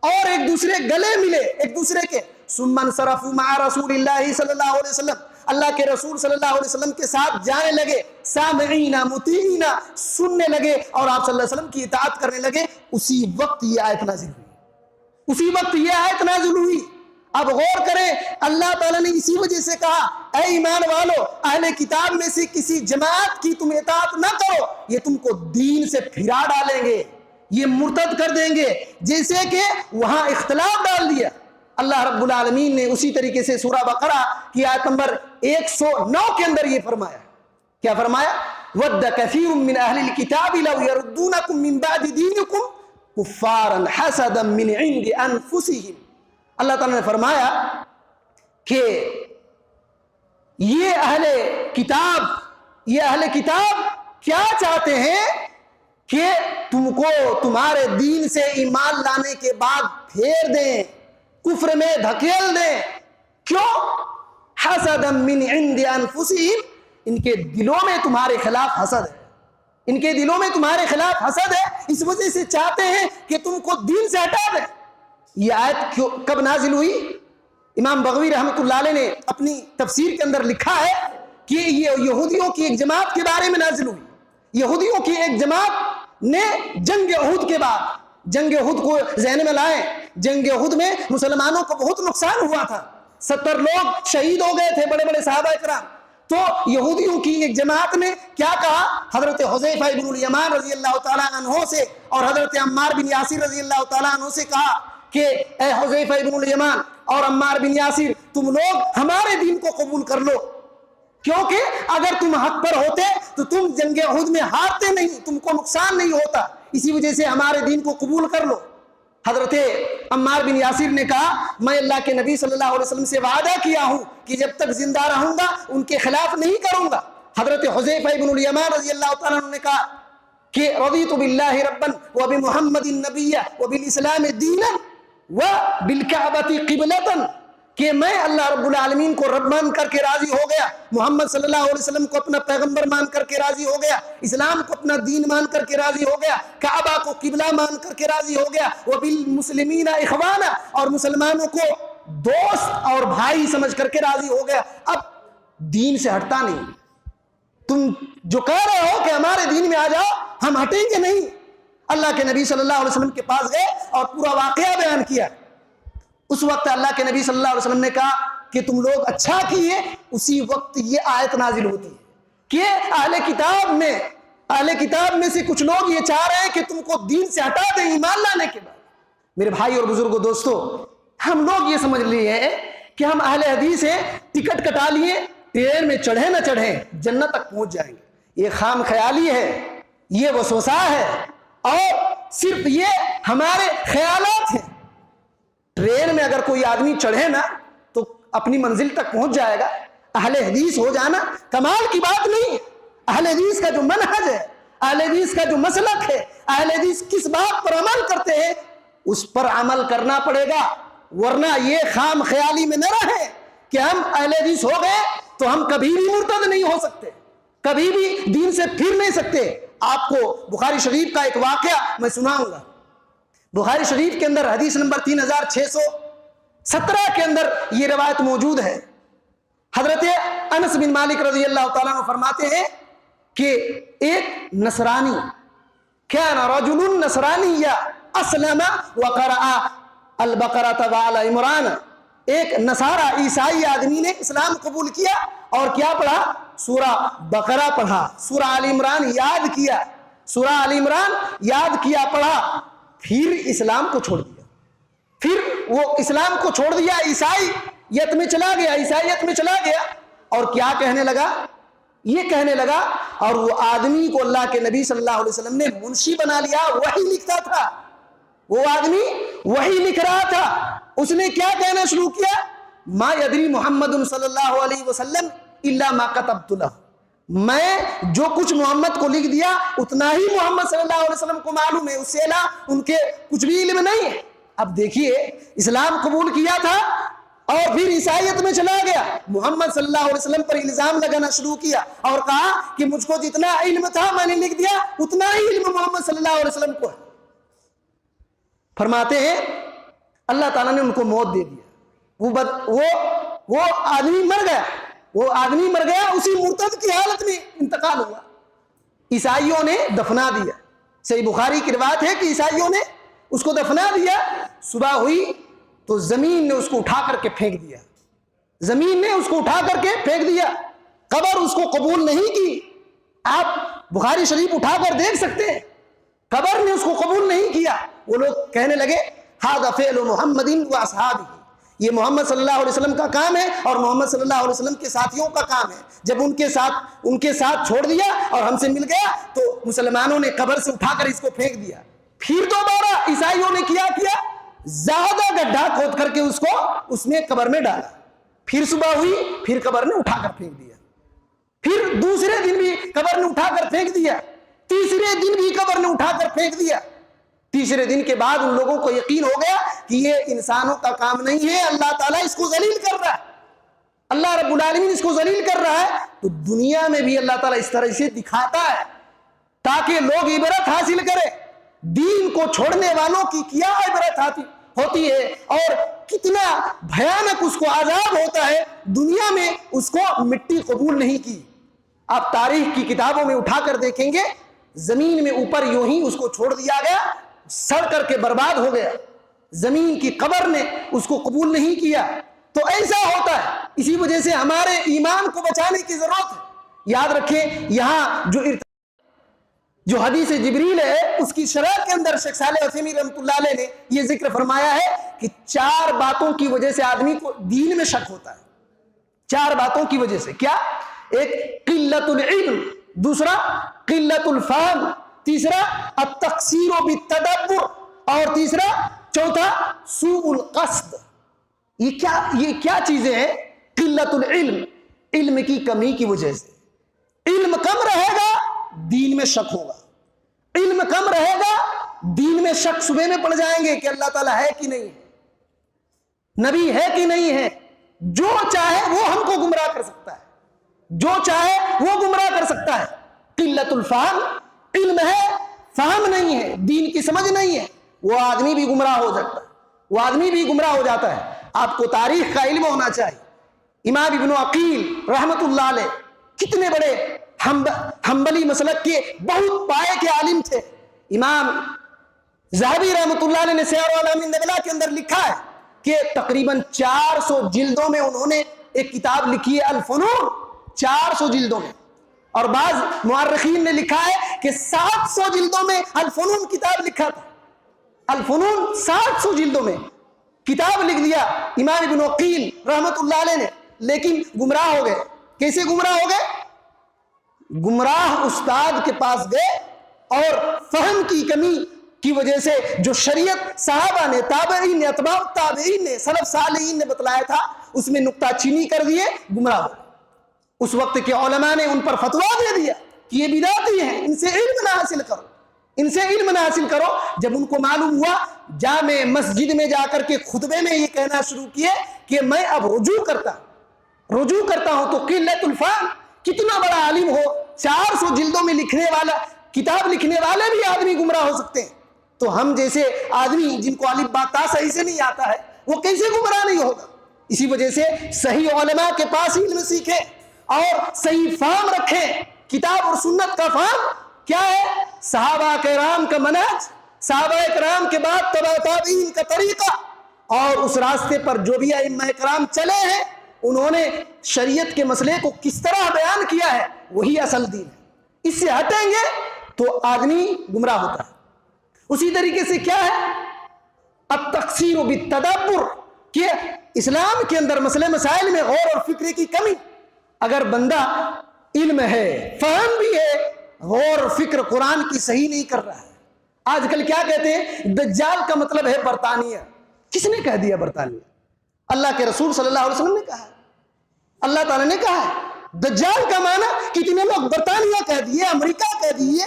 اور ایک دوسرے گلے ملے ایک دوسرے کے۔ ثم انصرفوا مع رسول اللہ صلی اللہ علیہ وسلم، اللہ کے رسول صلی اللہ علیہ وسلم کے ساتھ جانے لگے، سامعین مطیعین، سننے لگے، اور آپ صلی اللہ علیہ وسلم کی اطاعت کرنے لگے۔ اسی وقت یہ آیت نازل ہوئی، اب غور کریں، اللہ تعالیٰ نے اسی وجہ سے کہا اے ایمان والو، اہل کتاب میں سے کسی جماعت کی تم اطاعت نہ کرو، یہ تم کو دین سے پھرا ڈالیں گے، یہ مرتد کر دیں گے، جیسے کہ وہاں اختلاف ڈال دیا۔ اللہ رب العالمین نے اسی طریقے سے سورہ بقرہ کی آیت نمبر 109 کے اندر یہ فرمایا، کیا فرمایا؟ وَدَّ كَثِيرٌ مِّنْ أَهْلِ الْكِتَابِ لَوْ يَرُدُّونَكُم مِّن بَعْدِ دِينِكُمْ كُفَّارًا حَسَدًا مِّنْ عِندِ أَنفُسِهِمْ۔ اللہ تعالیٰ نے فرمایا کہ یہ اہل کتاب کیا چاہتے ہیں کہ تم کو تمہارے دین سے ایمان لانے کے بعد پھیر دیں، کفر میں دھکیل دیں۔ کیوں؟ حسدا من عند انفسہم، ان کے دلوں میں تمہارے خلاف حسد ہے، ان کے دلوں میں تمہارے خلاف حسد ہے، اس وجہ سے چاہتے ہیں کہ تم کو دین سے ہٹا دیں۔ یہ آیت کب نازل ہوئی؟ امام بغوی رحمۃ اللہ علیہ نے اپنی تفسیر کے اندر لکھا ہے کہ یہ یہودیوں کی ایک جماعت کے بارے میں نازل ہوئی۔ یہودیوں کی ایک جماعت نے جنگ احد کے بعد، جنگ احد کو ذہن میں لائیں، جنگ احد میں مسلمانوں کو بہت نقصان ہوا تھا، 70 لوگ شہید ہو گئے تھے، بڑے بڑے صحابہ کرام۔ تو یہودیوں کی ایک جماعت نے کیا کہا؟ حضرت حذیفہ بن الیمان رضی اللہ تعالیٰ عنہ سے اور حضرت عمار بن یاسر رضی اللہ تعالیٰ عنہ سے کہا کہ اے حذیفہ بن الیمان اور عمار بن یاسر، تم لوگ ہمارے دین کو قبول کر لو، کیونکہ اگر تم حق پر ہوتے تو تم جنگ احد میں ہارتے نہیں، تم کو نقصان نہیں ہوتا، اسی وجہ سے ہمارے دین کو قبول کر لو۔ حضرت عمار بن یاسر نے کہا میں اللہ کے نبی صلی اللہ علیہ وسلم سے وعدہ کیا ہوں کہ جب تک زندہ رہوں گا ان کے خلاف نہیں کروں گا۔ حضرت حذیفہ بن الیمان رضی اللہ تعالیٰ عنہ نے کہا کہ رضیت باللہ ربا وبمحمد نبیا وبالاسلام دینا وبالکعبۃ قبلۃ، کہ میں اللہ رب العالمین کو رب مان کر کے راضی ہو گیا، محمد صلی اللہ علیہ وسلم کو اپنا پیغمبر مان کر کے راضی ہو گیا، اسلام کو اپنا دین مان کر کے راضی ہو گیا، کعبہ کو قبلہ مان کر کے راضی ہو گیا، وبالمسلمین اخوانا، اور مسلمانوں کو دوست اور بھائی سمجھ کر کے راضی ہو گیا۔ اب دین سے ہٹتا نہیں، تم جو کہہ رہے ہو کہ ہمارے دین میں آ جاؤ، ہم ہٹیں گے نہیں۔ اللہ کے نبی صلی اللہ علیہ وسلم کے پاس گئے اور پورا واقعہ بیان کیا۔ اس وقت اللہ کے نبی صلی اللہ علیہ وسلم نے کہا کہ تم لوگ اچھا کیے، اسی وقت یہ آیت نازل ہوتی ہے کہ اہل کتاب میں سے کچھ لوگ یہ چاہ رہے ہیں کہ تم کو دین سے ہٹا دیں ایمان لانے کے بعد۔ میرے بھائی اور بزرگوں، دوستو، ہم لوگ یہ سمجھ لیے ہیں کہ ہم اہل حدیث ہیں، ٹکٹ کٹا لیے، ٹرین میں چڑھیں نہ چڑھیں جنت تک پہنچ جائیں گے۔ یہ خام خیالی ہے، یہ وسوسہ ہے، اور صرف یہ ہمارے خیالات ہیں۔ ٹرین میں اگر کوئی آدمی چڑھے نا تو اپنی منزل تک پہنچ جائے گا۔ اہل حدیث ہو جانا کمال کی بات نہیں۔ اہل حدیث کا جو منہج ہے، اہل حدیث کا جو مسلک ہے، اہل حدیث کس بات پر عمل کرتے ہیں اس پر عمل کرنا پڑے گا، ورنہ یہ خام خیالی میں نہ رہے کہ ہم اہل حدیث ہو گئے تو ہم کبھی بھی مرتد نہیں ہو سکتے، کبھی بھی دین سے پھر نہیں سکتے۔ آپ کو بخاری شریف کا ایک واقعہ میں سناؤں گا۔ بخاری شریف کے اندر حدیث نمبر 3617 کے اندر یہ روایت موجود ہے۔ حضرت انس بن مالک رضی اللہ تعالیٰ عنہ فرماتے ہیں کہ ایک نصرانی کان رجل نصرانی اسلم وقرأ البقرۃ وآل عمران، ایک نصارہ عیسائی آدمی نے اسلام قبول کیا اور کیا پڑھا؟ سورہ بقرہ پڑھا، سورہ آل عمران یاد کیا، سورہ آل عمران یاد کیا، پڑھا، پھر اسلام کو چھوڑ دیا، پھر وہ اسلام کو چھوڑ دیا، عیسائیت میں چلا گیا، عیسائیت میں چلا گیا، اور کیا کہنے لگا؟ یہ کہنے لگا، اور وہ آدمی کو اللہ کے نبی صلی اللہ علیہ وسلم نے منشی بنا لیا، وہی لکھتا تھا، وہ آدمی وہی لکھ رہا تھا۔ اس نے کیا کہنا شروع کیا؟ ما یدری محمد صلی اللہ علیہ وسلم الا ما کتبت لہ، میں جو کچھ محمد کو لکھ دیا اتنا ہی محمد صلی اللہ علیہ وسلم کو معلوم ہے، اس سے علاوہ ان کے کچھ بھی علم نہیں ہے۔ اب دیکھیے، اسلام قبول کیا تھا اور پھر عیسائیت میں چلا گیا، محمد صلی اللہ علیہ وسلم پر الزام لگانا شروع کیا اور کہا کہ مجھ کو جتنا علم تھا میں نے لکھ دیا، اتنا ہی علم محمد صلی اللہ علیہ وسلم کو ہے۔ فرماتے ہیں اللہ تعالیٰ نے ان کو موت دے دیا، وہ آدمی مر گیا، وہ آدمی مر گیا، اسی مرتد کی حالت میں انتقال ہوا، عیسائیوں نے دفنا دیا۔ صحیح بخاری کی روایت ہے کہ عیسائیوں نے اس کو دفنا دیا، صبح ہوئی تو زمین نے اس کو اٹھا کر کے پھینک دیا، زمین نے اس کو اٹھا کر کے پھینک دیا، قبر اس کو قبول نہیں کی۔ آپ بخاری شریف اٹھا کر دیکھ سکتے ہیں، قبر نے اس کو قبول نہیں کیا۔ وہ لوگ کہنے لگے ھذا فعل محمد واصحابہ، یہ محمد صلی اللہ علیہ وسلم کا کام ہے اور محمد صلی اللہ علیہ وسلم کے ساتھیوں کا کام ہے، جب ان کے ساتھ چھوڑ دیا اور ہم سے مل گیا تو مسلمانوں نے قبر سے اٹھا کر اس کو پھینک دیا۔ پھر دوبارہ عیسائیوں نے کیا زیادہ گڈھا کھود کر کے اس میں قبر میں ڈالا، پھر صبح ہوئی، پھر قبر نے اٹھا کر پھینک دیا، پھر دوسرے دن بھی قبر نے اٹھا کر پھینک دیا، تیسرے دن بھی قبر نے اٹھا کر پھینک دیا۔ تیسرے دن کے بعد ان لوگوں کو یقین ہو گیا کہ یہ انسانوں کا کام نہیں ہے، اللہ تعالیٰ اس کو ذلیل کر رہا ہے، اللہ رب العالمین اس کو ذلیل کر رہا ہے۔ تو دنیا میں بھی اللہ تعالیٰ اس طرح سے دکھاتا ہے تاکہ لوگ عبرت حاصل کریں، دین کو چھوڑنے والوں کی کیا عبرت ہوتی ہے اور کتنا بھیانک اس کو عذاب ہوتا ہے۔ دنیا میں اس کو مٹی قبول نہیں کی، آپ تاریخ کی کتابوں میں اٹھا کر دیکھیں گے، زمین میں اوپر یوں ہی اس کو چھوڑ دیا گیا، سڑ کر کے برباد ہو گیا، زمین کی قبر نے اس کو قبول نہیں کیا۔ تو ایسا ہوتا ہے، اسی وجہ سے ہمارے ایمان کو بچانے کی ضرورت ہے۔ یاد رکھیں، یہاں جو حدیث جبریل ہے اس کی شرح کے اندر شیخ صالح عثیمین رحمۃ اللہ علیہ نے یہ ذکر فرمایا ہے کہ 4 باتوں کی وجہ سے آدمی کو دین میں شک ہوتا ہے، 4 باتوں کی وجہ سے۔ کیا؟ ایک قلت العلم، دوسرا قلت الفہم، تیسرا التقصیر بالتدبر، اور تیسرا چوتھا سوء القصد۔ یہ کیا چیزیں ہیں؟ قلت العلم، علم کی کمی کی وجہ سے، علم کم رہے گا دین میں شک ہوگا، علم کم رہے گا دین میں شک صبح میں پڑ جائیں گے کہ اللہ تعالیٰ ہے کہ نہیں ہے، نبی ہے کہ نہیں ہے، جو چاہے وہ ہم کو گمراہ کر سکتا ہے، جو چاہے وہ گمراہ کر سکتا ہے۔ قلت الفہم، علم ہے فہم نہیں ہے، دین کی سمجھ نہیں ہے، وہ آدمی بھی گمراہ ہو سکتا ہے، وہ آدمی بھی گمراہ ہو جاتا ہے۔ آپ کو تاریخ کا علم ہونا چاہیے۔ امام ابن عقیل رحمت اللہ علیہ کتنے بڑے حنبلی مسلک کے بہت پائے کے عالم تھے۔ امام ذہبی رحمت اللہ علیہ نے سیر اعلام النبلاء کے اندر لکھا ہے کہ تقریباً 400 جلدوں میں انہوں نے ایک کتاب لکھی ہے الفنون، 400 جلدوں میں، اور بعض مورخین نے لکھا ہے کہ 700 جلدوں میں الفنون کتاب لکھا تھا، الفنون 700 جلدوں میں کتاب لکھ دیا امام ابن عقیل رحمت اللہ علیہ نے، لیکن گمراہ ہو گئے۔ کیسے گمراہ ہو گئے؟ گمراہ استاد کے پاس گئے اور فہم کی کمی کی وجہ سے جو شریعت صحابہ نے، تابعین نے، اتباع التابعین نے، سلف صالحین نے بتلایا تھا اس میں نکتہ چینی کر دیے، گمراہ ہو گئے۔ اس وقت کے علماء نے ان پر فتویٰ دے دیا کہ یہ بدعتی ہیں، ان سے علم نہ حاصل کرو، ان سے علم نہ حاصل کرو۔ جب ان کو معلوم ہوا، جامع مسجد میں جا کر کے خطبے میں یہ کہنا شروع کیے کہ میں اب رجوع کرتا ہوں۔ تو قلت الفہم، کتنا بڑا عالم ہو، 400 جلدوں میں لکھنے والا، کتاب لکھنے والے بھی آدمی گمراہ ہو سکتے ہیں، تو ہم جیسے آدمی جن کو الف با تا صحیح سے نہیں آتا ہے وہ کیسے گمراہ نہیں ہوگا؟ اسی وجہ سے صحیح علماء کے پاس علم سیکھیں اور صحیح فہم رکھیں کتاب اور سنت کا فہم کیا ہے؟ صحابہ کرام کا منہج، صحابہ کرام کے بعد تبع تابعین کا طریقہ، اور اس راستے پر جو بھی ائمہ کرام چلے ہیں انہوں نے شریعت کے مسئلے کو کس طرح بیان کیا ہے، وہی اصل دین ہے۔ اس سے ہٹیں گے تو آدمی گمراہ ہوتا ہے۔ اسی طریقے سے کیا ہے؟ التقصیر بالتدبر، کہ اسلام کے اندر مسئلے مسائل میں غور اور فکر کی کمی۔ اگر بندہ علم ہے، فہم بھی ہے، غور اور فکر قرآن کی صحیح نہیں کر رہا ہے۔ آج کل کیا کہتے ہیں؟ دجال کا مطلب ہے برطانیہ۔ کس نے کہہ دیا برطانیہ؟ اللہ کے رسول صلی اللہ علیہ وسلم نے کہا ہے، اللہ تعالیٰ نے کہا ہے۔ دجال کا معنی کتنے لوگ برطانیہ کہہ دیے، امریکہ کہہ دیے۔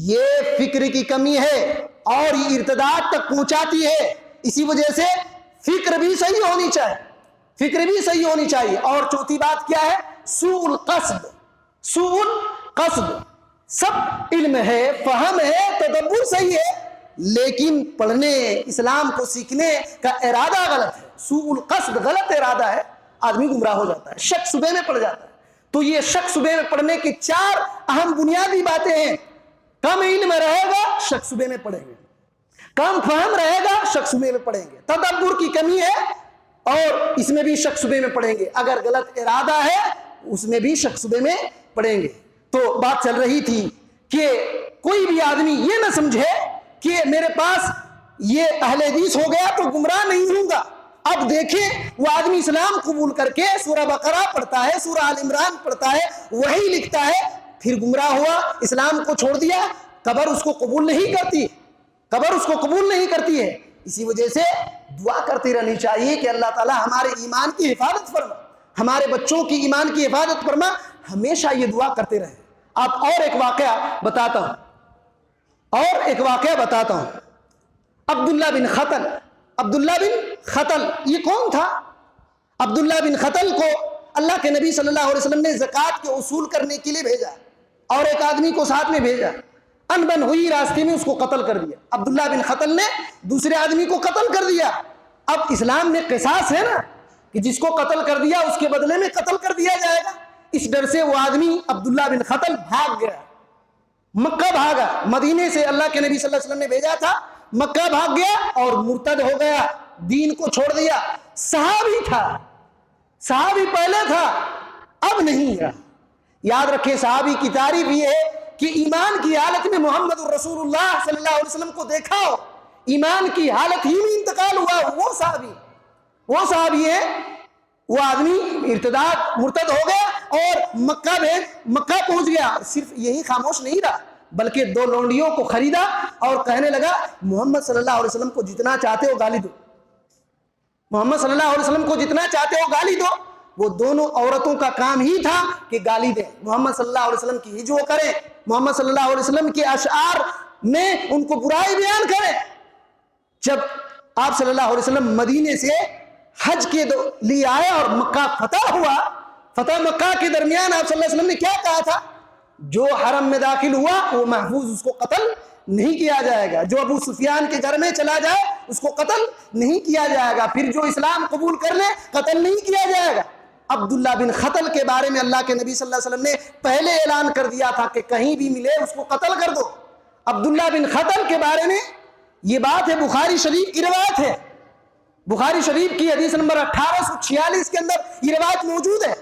یہ فکر کی کمی ہے اور یہ ارتداد تک پہنچاتی ہے۔ اسی وجہ سے فکر بھی صحیح ہونی چاہیے، فکر بھی صحیح ہونی چاہیے۔ اور چوتھی بات کیا ہے؟ سوء القصد، سوء القصد۔ سب علم ہے، فہم ہے، تدبر صحیح ہے، لیکن پڑھنے، اسلام کو سیکھنے کا ارادہ غلط ہے، سوء القصد، غلط ارادہ ہے، آدمی گمراہ ہو جاتا ہے، شک شبے میں پڑ جاتا ہے۔ تو یہ شک شبے میں پڑھنے کی 4 اہم بنیادی باتیں ہیں۔ کم علم رہے گا، شک شبے میں پڑھیں گے، کم فہم رہے گا، شک شبے میں پڑھیں گے، تدبر کی کمی ہے اور اس میں بھی شک شبے میں پڑھیں گے، اگر غلط ارادہ ہے اس میں بھی شک شبے میں پڑھیں گے۔ تو بات چل رہی تھی کہ کوئی بھی آدمی یہ نہ سمجھے کہ میرے پاس یہ اہل حدیث ہو گیا تو گمراہ نہیں ہوں گا۔ اب دیکھیں، وہ آدمی اسلام قبول کر کے سورہ بقرہ پڑھتا ہے، سورہ آل عمران پڑھتا ہے، وہی لکھتا ہے، پھر گمراہ ہوا، اسلام کو چھوڑ دیا، قبر اس کو قبول نہیں کرتی، قبر اس کو قبول نہیں کرتی ہے۔ اسی وجہ سے دعا کرتی رہنی چاہیے کہ اللہ تعالی ہمارے ایمان کی حفاظت فرما، ہمارے بچوں کی ایمان کی حفاظت فرما، ہمیشہ یہ دعا کرتے رہیں۔ آپ اور ایک واقعہ بتاتا ہوں، عبداللہ بن خطل۔ عبداللہ بن خطل یہ کون تھا؟ عبداللہ بن خطل کو اللہ کے نبی صلی اللہ علیہ وسلم نے زکوٰۃ کے اصول کرنے کے لیے بھیجا اور ایک آدمی کو ساتھ میں بھیجا، انبن ہوئی، راستے میں اس کو قتل کر دیا۔ عبداللہ بن خطل نے دوسرے آدمی کو قتل کر دیا۔ اب اسلام میں قصاص ہے نا، کہ جس کو قتل کر دیا اس کے بدلے میں قتل کر دیا جائے گا۔ اس ڈر سے وہ آدمی عبداللہ بن خطل بھاگ گیا، مکہ بھاگا، مدینے سے اللہ کے نبی صلی اللہ علیہ وسلم نے بھیجا تھا، مکہ بھاگ گیا اور مرتد ہو گیا، دین کو چھوڑ دیا۔ صحابی تھا، صحابی پہلے تھا، اب نہیں رہا۔ یاد رکھیں، صحابی کی تعریف یہ ہے کہ ایمان کی حالت میں محمد الرسول اللہ صلی اللہ علیہ وسلم کو دیکھا ہو، ایمان کی حالت ہی میں انتقال ہوا، وہ صحابی ہے۔ وہ آدمی ارتداد مرتد ہو گیا اور مکہ پہنچ گیا۔ صرف یہی خاموش نہیں رہا، بلکہ 2 لونڈیوں کو خریدا اور کہنے لگا محمد صلی اللہ علیہ وسلم کو جتنا چاہتے ہو گالی دو، محمد صلی اللہ علیہ وسلم کو جتنا چاہتے ہو گالی دو۔ وہ دونوں عورتوں کا کام ہی تھا کہ گالی دیں، محمد صلی اللہ علیہ وسلم کی ہجو کریں، محمد صلی اللہ علیہ وسلم کے اشعار میں ان کو برائی بیان کریں۔ جب آپ صلی اللہ علیہ وسلم مدینے سے حج کے لیے آئے اور مکہ فتح ہوا، فتح مکہ کے درمیان آپ صلی اللہ علیہ وسلم نے کیا کہا تھا؟ جو حرم میں داخل ہوا وہ محفوظ، اس کو قتل نہیں کیا جائے گا، جو ابو سفیان کے گھر میں چلا جائے اس کو قتل نہیں کیا جائے گا، پھر جو اسلام قبول کر لے قتل نہیں کیا جائے گا۔ عبداللہ بن خطل کے بارے میں اللہ کے نبی صلی اللہ علیہ وسلم نے پہلے اعلان کر دیا تھا کہ کہیں بھی ملے اس کو قتل کر دو۔ عبداللہ بن خطل کے بارے میں یہ بات ہے، بخاری شریف کی روایت ہے، بخاری شریف کی حدیث نمبر 1846 کے اندر یہ روایت موجود ہے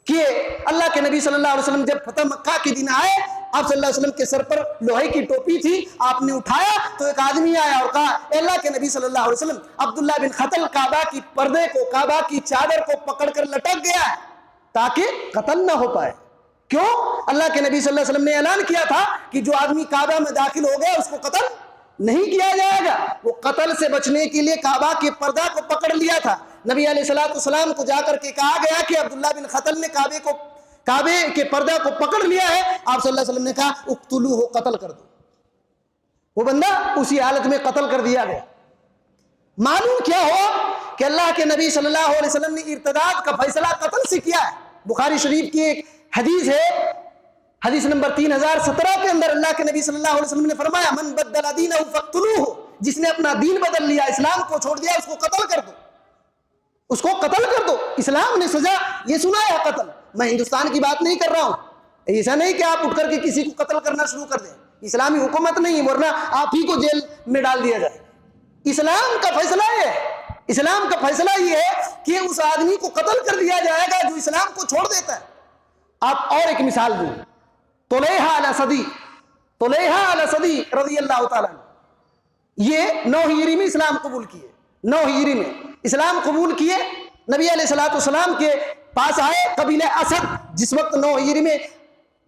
کہ اللہ کے نبی صلی اللہ علیہ وسلم جب فتح مکہ کے دن آئے، آپ صلی اللہ علیہ وسلم کے سر پر لوہے کی ٹوپی تھی، آپ نے اٹھایا تو ایک آدمی آیا اور کہا اے اللہ کے نبی صلی اللہ علیہ وسلم، عبداللہ بن خطل کعبہ کی پردے کو، کعبہ کی چادر کو پکڑ کر لٹک گیا ہے تاکہ قتل نہ ہو پائے۔ کیوں؟ اللہ کے نبی صلی اللہ علیہ وسلم نے اعلان کیا تھا کہ جو آدمی کعبہ میں داخل ہو گیا اس کو قتل نہیں کیا جائے گا۔ وہ قتل سے بچنے کے لیے کعبہ کے پردہ کو پکڑ لیا تھا۔ نبی علیہ الصلوۃ والسلام کو جا کر کے کہا گیا کہ عبداللہ بن خطل نے کعبے کے پردہ کو پکڑ لیا ہے۔ آپ صلی اللہ علیہ وسلم نے کہا اقتلوہ، قتل کر دو۔ وہ بندہ اسی حالت میں قتل کر دیا گیا۔ معلوم کیا ہوا کہ اللہ کے نبی صلی اللہ علیہ وسلم نے ارتداد کا فیصلہ قتل سے کیا ہے۔ بخاری شریف کی ایک حدیث ہے، حدیث نمبر 3017 کے اندر اللہ کے نبی صلی اللہ علیہ وسلم نے فرمایا من بدل دینہ فاقتلوہ، جس نے اپنا دین بدل لیا، اسلام کو چھوڑ دیا، اس کو قتل کر دو، اس کو قتل کر دو۔ اسلام نے سزا یہ سنایا قتل، میں ہندوستان کی بات نہیں کر رہا ہوں، ایسا نہیں کہ آپ اٹھ کر کے کسی کو قتل کرنا شروع کر دیں، اسلامی حکومت نہیں، ورنہ آپ ہی کو جیل میں ڈال دیا جائے۔ اسلام کا فیصلہ یہ ہے کہ اس آدمی کو قتل کر دیا جائے گا جو اسلام کو چھوڑ دیتا ہے۔ آپ اور ایک مثال دوں، طلیحہ الاسدی رضی اللہ تعالیٰ یہ 9 ہجری میں اسلام قبول کیے، 9 ہجری میں اسلام قبول کیے، نبی علیہ الصلوۃ والسلام کے پاس آئے، قبیلہ اسد، جس وقت 9 ہجری میں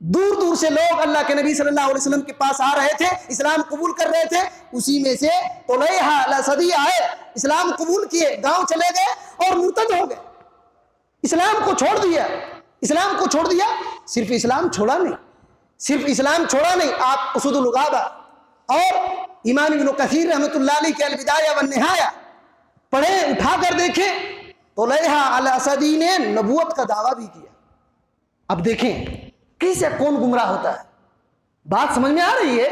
دور دور سے لوگ اللہ کے نبی صلی اللہ علیہ وسلم کے پاس آ رہے تھے، اسلام قبول کر رہے تھے، اسی میں سے طلیحہ الاسدی آئے، اسلام قبول کیے، گاؤں چلے گئے اور مرتد ہو گئے، اسلام کو چھوڑ دیا۔ صرف اسلام چھوڑا نہیں، آپ اسود الغابہ اور امام ابن کثیر رحمۃ اللہ علیہ کے البدایہ والنہایہ پڑھیں، اٹھا کر دیکھیں، طلیحہ الاسدی نے نبوت کا دعویٰ بھی کیا۔ اب دیکھیں کیسے کون گمراہ ہوتا ہے، بات سمجھ میں آ رہی ہے؟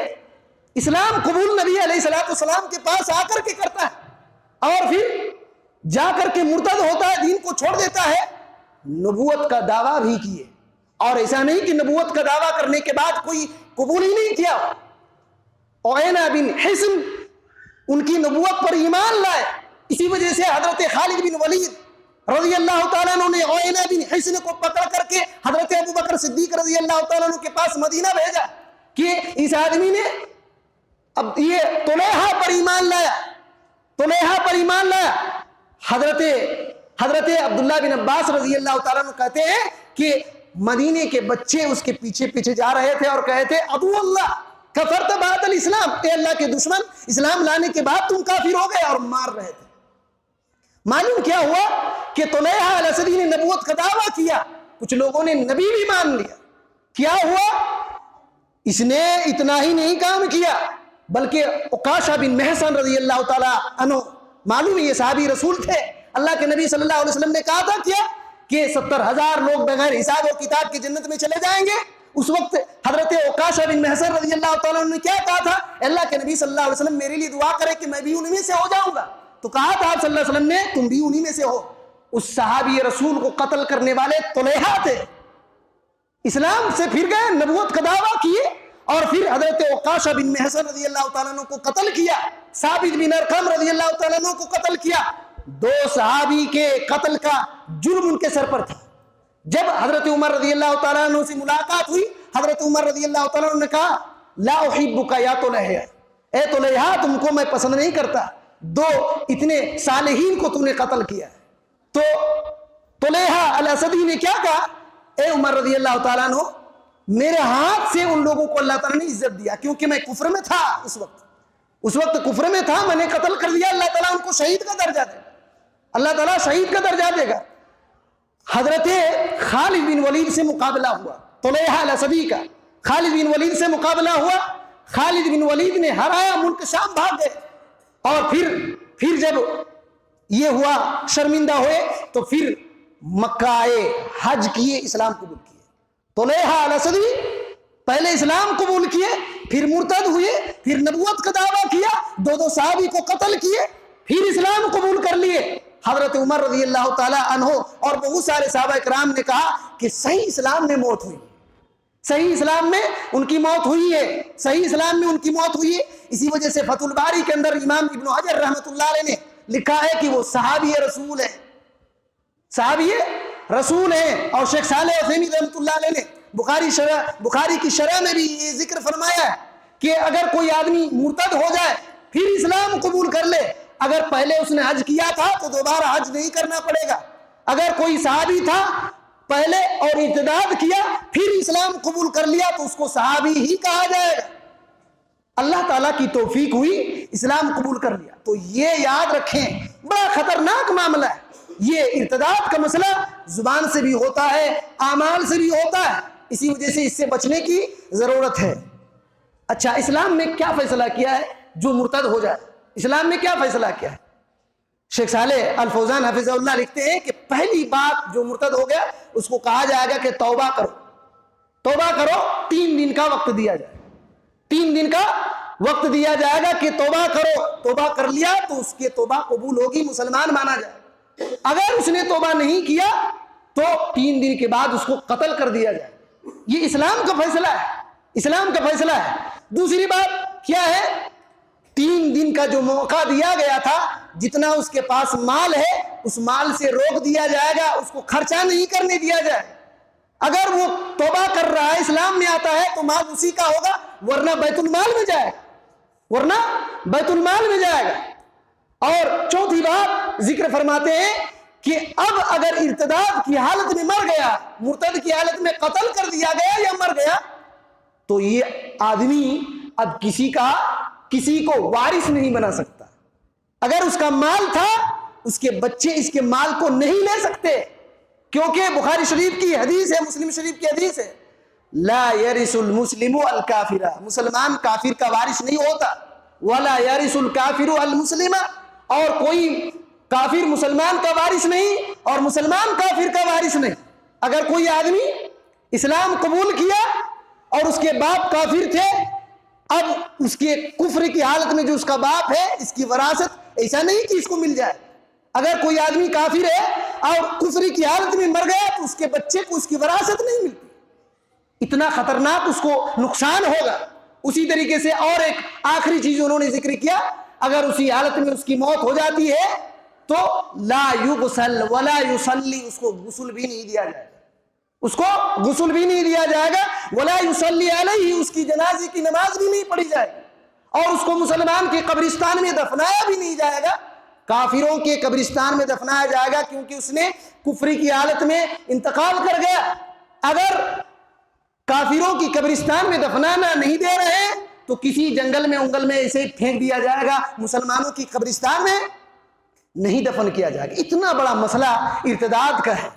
اسلام قبول نبی علیہ الصلوۃ والسلام کے پاس آ کر کے کرتا ہے اور پھر جا کر کے مرتد ہوتا ہے، دین کو چھوڑ دیتا ہے، نبوت کا دعویٰ بھی کیے، اور ایسا نہیں کہ نبوت کا دعویٰ کرنے کے بعد کوئی قبول ہی نہیں کیا۔ عیینہ بن حصن ان کی نبوت پر ایمان لائے، اسی وجہ سے حضرت خالد بن ولید رضی اللہ تعالیٰ عنہ نے عیینہ بن حصن کو پکڑ کر کے حضرت ابوبکر صدیق رضی اللہ تعالیٰ عنہ کے پاس مدینہ بھیجا کہ اس آدمی نے اب یہ طلیحہ پر ایمان لایا۔ حضرت عبداللہ بن عباس رضی اللہ تعالیٰ عنہ کہتے ہیں کہ مدینے کے بچے اس کے پیچھے جا رہے تھے اور کہتے عدو اللہ کفرت بعد الاسلام، اے اللہ کے دشمن، اسلام لانے کے بعد تم کافر ہو گئے، اور مار رہے تھے۔ معلوم کیا ہوا کہ طلیحہ الاسدی نے نبوت کا دعویٰ کیا، کچھ لوگوں نے نبی بھی مان لیا۔ کیا ہوا؟ اس نے اتنا ہی نہیں کام کیا بلکہ عکاشہ بن محصن رضی اللہ تعالیٰ عنہ، معلوم ہے یہ صحابی رسول تھے، اللہ کے نبی صلی اللہ علیہ وسلم نے کہا تھا کیا کہ 70,000 لوگ بغیر حساب و کتاب کی جنت میں چلے جائیں گے۔ اس وقت حضرت عکاشہ بن محصن رضی اللہ تعالیٰ عنہ نے کیا کہا تھا؟ اللہ کے نبی صلی اللہ علیہ وسلم میرے لیے دعا کرے کہ میں بھی انہی میں سے ہو جاؤں گا۔ تو کہا تھا آپ صلی اللہ علیہ وسلم نے تم بھی انہی میں سے ہو۔ اس صحابی رسول کو قتل کرنے والے طلیحہ تھے، اسلام سے پھر گئے، نبوت کا دعویٰ کیے، اور پھر حضرت عکاشہ بن محصن رضی اللہ تعالیٰ عنہ کو قتل کیا، ثابت بن ارقم رضی اللہ تعالیٰ عنہ کو قتل کیا۔ 2 صحابی کے قتل کا جرم ان کے سر پر تھا۔ جب حضرت عمر رضی اللہ تعالیٰ عنہ سے ملاقات ہوئی، حضرت عمر رضی اللہ تعالیٰ عنہ نے کہا لا احبک یا طلیحہ، اے طلیحہ تم کو میں پسند نہیں کرتا، 2 اتنے صالحین کو تم نے قتل کیا ہے۔ تو طلیحہ الاسدی نے کیا کہا؟ اے عمر رضی اللہ تعالیٰ عنہ، میرے ہاتھ سے ان لوگوں کو اللہ تعالیٰ نے عزت دیا، کیونکہ میں کفر میں تھا، اس وقت کفر میں تھا، میں نے قتل کر دیا، اللہ تعالیٰ ان کو شہید کا درجہ دے گا، اللہ تعالیٰ شہید کا درجہ دے گا۔ حضرت خالد بن ولید سے مقابلہ ہوا، طلیحہ الاسدی کا خالد بن ولید سے مقابلہ ہوا، خالد بن ولید نے ہرایا، ملک شام بھاگ گئے، اور پھر جب یہ ہوا شرمندہ ہوئے تو پھر مکہ آئے، حج کیے، اسلام قبول کیے۔ طلیحہ الاسدی پہلے اسلام قبول کیے، پھر مرتد ہوئے، پھر نبوت کا دعویٰ کیا، 2 صحابی کو قتل کیے، پھر اسلام قبول کر لیے۔ حضرت عمر رضی اللہ تعالیٰ عنہ اور بہت سارے صحابہ کرام نے کہا کہ صحیح اسلام میں موت ہوئی، صحیح اسلام میں ان کی موت ہوئی ہے، صحیح اسلام میں ان کی موت ہوئی ہے۔ اسی وجہ سے فتح الباری کے اندر امام ابن حجر رحمۃ اللہ علیہ نے لکھا ہے کہ وہ صحابی رسول ہیں، صحابی رسول ہیں۔ اور شیخ صالح عثیمین رحمۃ اللہ علیہ نے بخاری کی شرح میں بھی یہ ذکر فرمایا ہے کہ اگر کوئی آدمی مرتد ہو جائے پھر اسلام قبول کر لے، اگر پہلے اس نے حج کیا تھا تو دوبارہ حج نہیں کرنا پڑے گا۔ اگر کوئی صحابی تھا پہلے اور ارتداد کیا پھر اسلام قبول کر لیا تو اس کو صحابی ہی کہا جائے گا۔ اللہ تعالیٰ کی توفیق ہوئی، اسلام قبول کر لیا۔ تو یہ یاد رکھیں، بڑا خطرناک معاملہ ہے یہ ارتداد کا مسئلہ، زبان سے بھی ہوتا ہے، اعمال سے بھی ہوتا ہے، اسی وجہ سے اس سے بچنے کی ضرورت ہے۔ اچھا، اسلام میں کیا فیصلہ کیا ہے جو مرتد ہو جائے؟ اسلام میں کیا فیصلہ کیا ہے؟ شیخ صالح الفوزان حفظہ اللہ لکھتے ہیں کہ پہلی بات جو مرتد ہو گیا اس کو کہا جائے گا کہ توبہ کرو، 3 دن کا وقت دیا جائے، 3 دن کا وقت دیا جائے گا کہ توبہ کرو۔ توبہ کر لیا تو اس کی توبہ قبول ہوگی، مسلمان مانا جائے۔ اگر اس نے توبہ نہیں کیا تو 3 دن کے بعد اس کو قتل کر دیا جائے۔ یہ اسلام کا فیصلہ ہے، اسلام کا فیصلہ ہے۔ دوسری بات کیا ہے؟ 3 دن کا جو موقع دیا گیا تھا، جتنا اس کے پاس مال ہے اس مال سے روک دیا جائے گا، اس کو خرچہ نہیں کرنے دیا جائے۔ اگر وہ توبہ کر رہا ہے، اسلام میں آتا ہے، تو مال اسی کا ہوگا، ورنہ بیت المال میں جائے گا، ورنہ بیت المال میں جائے گا۔ اور چوتھی بات ذکر فرماتے ہیں کہ اب اگر ارتداد کی حالت میں مر گیا، مرتد کی حالت میں قتل کر دیا گیا یا مر گیا، تو یہ آدمی اب کسی کو وارث نہیں بنا سکتا۔ اگر اس کا مال تھا، اس کے بچے اس کے مال کو نہیں لے سکتے، کیونکہ بخاری شریف کی حدیث ہے، مسلم شریف کی حدیث ہے، لا یرث المسلم الکافر، مسلمان کافر کا وارث نہیں ہوتا، ولا یرث الکافر المسلم، اور کوئی کافر مسلمان کا وارث نہیں اور مسلمان کافر کا وارث نہیں۔ اگر کوئی آدمی اسلام قبول کیا اور اس کے باپ کافر تھے، اب اس کے کفر کی حالت میں جو اس کا باپ ہے، اس کی وراثت ایسا نہیں کہ اس کو مل جائے۔ اگر کوئی آدمی کافر ہے اور کفر کی حالت میں مر گیا تو اس کے بچے کو اس کی وراثت نہیں ملتی، اتنا خطرناک اس کو نقصان ہوگا۔ اسی طریقے سے اور ایک آخری چیز انہوں نے ذکر کیا، اگر اسی حالت میں اس کی موت ہو جاتی ہے تو لا یغسل ولا یصلی، اس کو غسل بھی نہیں دیا جائے گا، اس کو غسل بھی نہیں دیا جائے گا، ولا یصلی علیہ، اس کی جنازے کی نماز بھی نہیں پڑھی جائے گی، اور اس کو مسلمان کے قبرستان میں دفنایا بھی نہیں جائے گا، کافروں کے قبرستان میں دفنایا جائے گا، کیونکہ اس نے کفری کی حالت میں انتقال کر گیا۔ اگر کافروں کی قبرستان میں دفنانا نہیں دے رہے تو کسی جنگل میں انگل میں اسے پھینک دیا جائے گا، مسلمانوں کی قبرستان میں نہیں دفن کیا جائے گا۔ اتنا بڑا مسئلہ ارتداد کا ہے،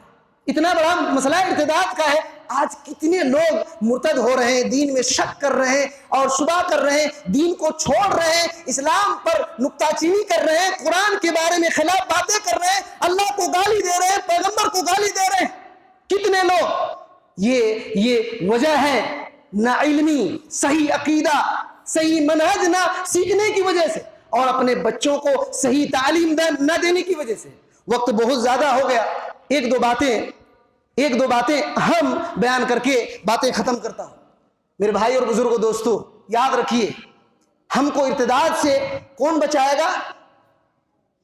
اتنا بڑا مسئلہ ارتداد کا ہے۔ آج کتنے لوگ مرتد ہو رہے ہیں، دین میں شک کر رہے ہیں اور شبہ کر رہے ہیں، دین کو چھوڑ رہے ہیں، اسلام پر نکتہ چینی کر رہے ہیں، قرآن کے بارے میں خلاف باتیں کر رہے ہیں، اللہ کو گالی دے رہے ہیں، پیغمبر کو گالی دے رہے ہیں۔ کتنے لوگ، یہ وجہ ہے نہ علمی صحیح عقیدہ، صحیح منہج نہ سیکھنے کی وجہ سے، اور اپنے بچوں کو صحیح تعلیم نہ دینے کی وجہ سے۔ وقت بہت زیادہ ہو گیا، ایک دو باتیں ہم بیان کر کے باتیں ختم کرتا ہوں۔ میرے بھائی اور بزرگوں، دوستو، یاد رکھیے، ہم کو ارتداد سے کون بچائے گا؟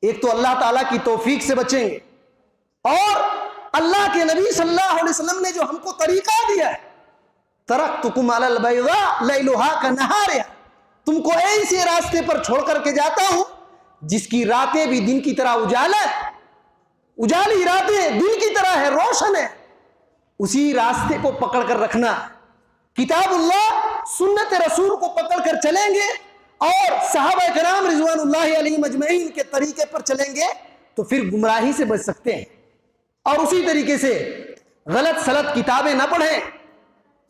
ایک تو اللہ تعالیٰ کی توفیق سے بچیں گے، اور اللہ کے نبی صلی اللہ علیہ وسلم نے جو ہم کو طریقہ دیا ہے، ترکتکم علی البیضاء لیلھا کنہارھا، تم کو ایسے راستے پر چھوڑ کر کے جاتا ہوں جس کی راتیں بھی دن کی طرح اجالا ہے، اجالی راتیں دن کی طرح ہے، روشن ہے، اسی راستے کو پکڑ کر رکھنا۔ کتاب اللہ، سنت رسول کو پکڑ کر چلیں گے اور صحابہ کرام رضوان اللہ علیہم اجمعین کے طریقے پر چلیں گے تو پھر گمراہی سے بچ سکتے ہیں۔ اور اسی طریقے سے غلط سلط کتابیں نہ پڑھیں،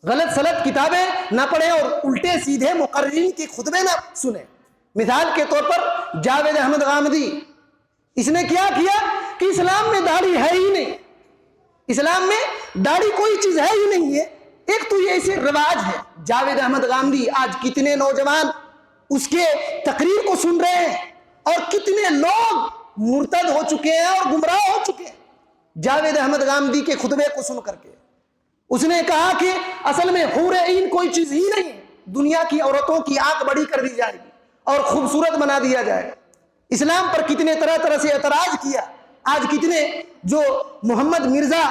غلط سلط کتابیں نہ پڑھیں اور الٹے سیدھے مقررین کی خطبے نہ سنیں۔ مثال کے طور پر جاوید احمد غامدی، اس نے کیا کیا کہ اسلام میں داڑھی ہے ہی نہیں، اسلام میں داڑھی کوئی چیز ہے ہی نہیں ہے، ایک تو یہ ایسے رواج ہے۔ جاوید احمد غامدی، آج کتنے نوجوان اس کے تقریر کو سن رہے ہیں اور کتنے لوگ مرتد ہو چکے ہیں اور گمراہ ہو چکے ہیں جاوید احمد غامدی کے خطبے کو سن کر کے۔ اس نے کہا کہ اصل میں حور عین کوئی چیز ہی نہیں ہے، دنیا کی عورتوں کی آنکھ بڑی کر دی جائے گی اور خوبصورت بنا دیا جائے گا۔ اسلام پر کتنے طرح سے اعتراض کیا۔ آج کتنے جو محمد مرزا،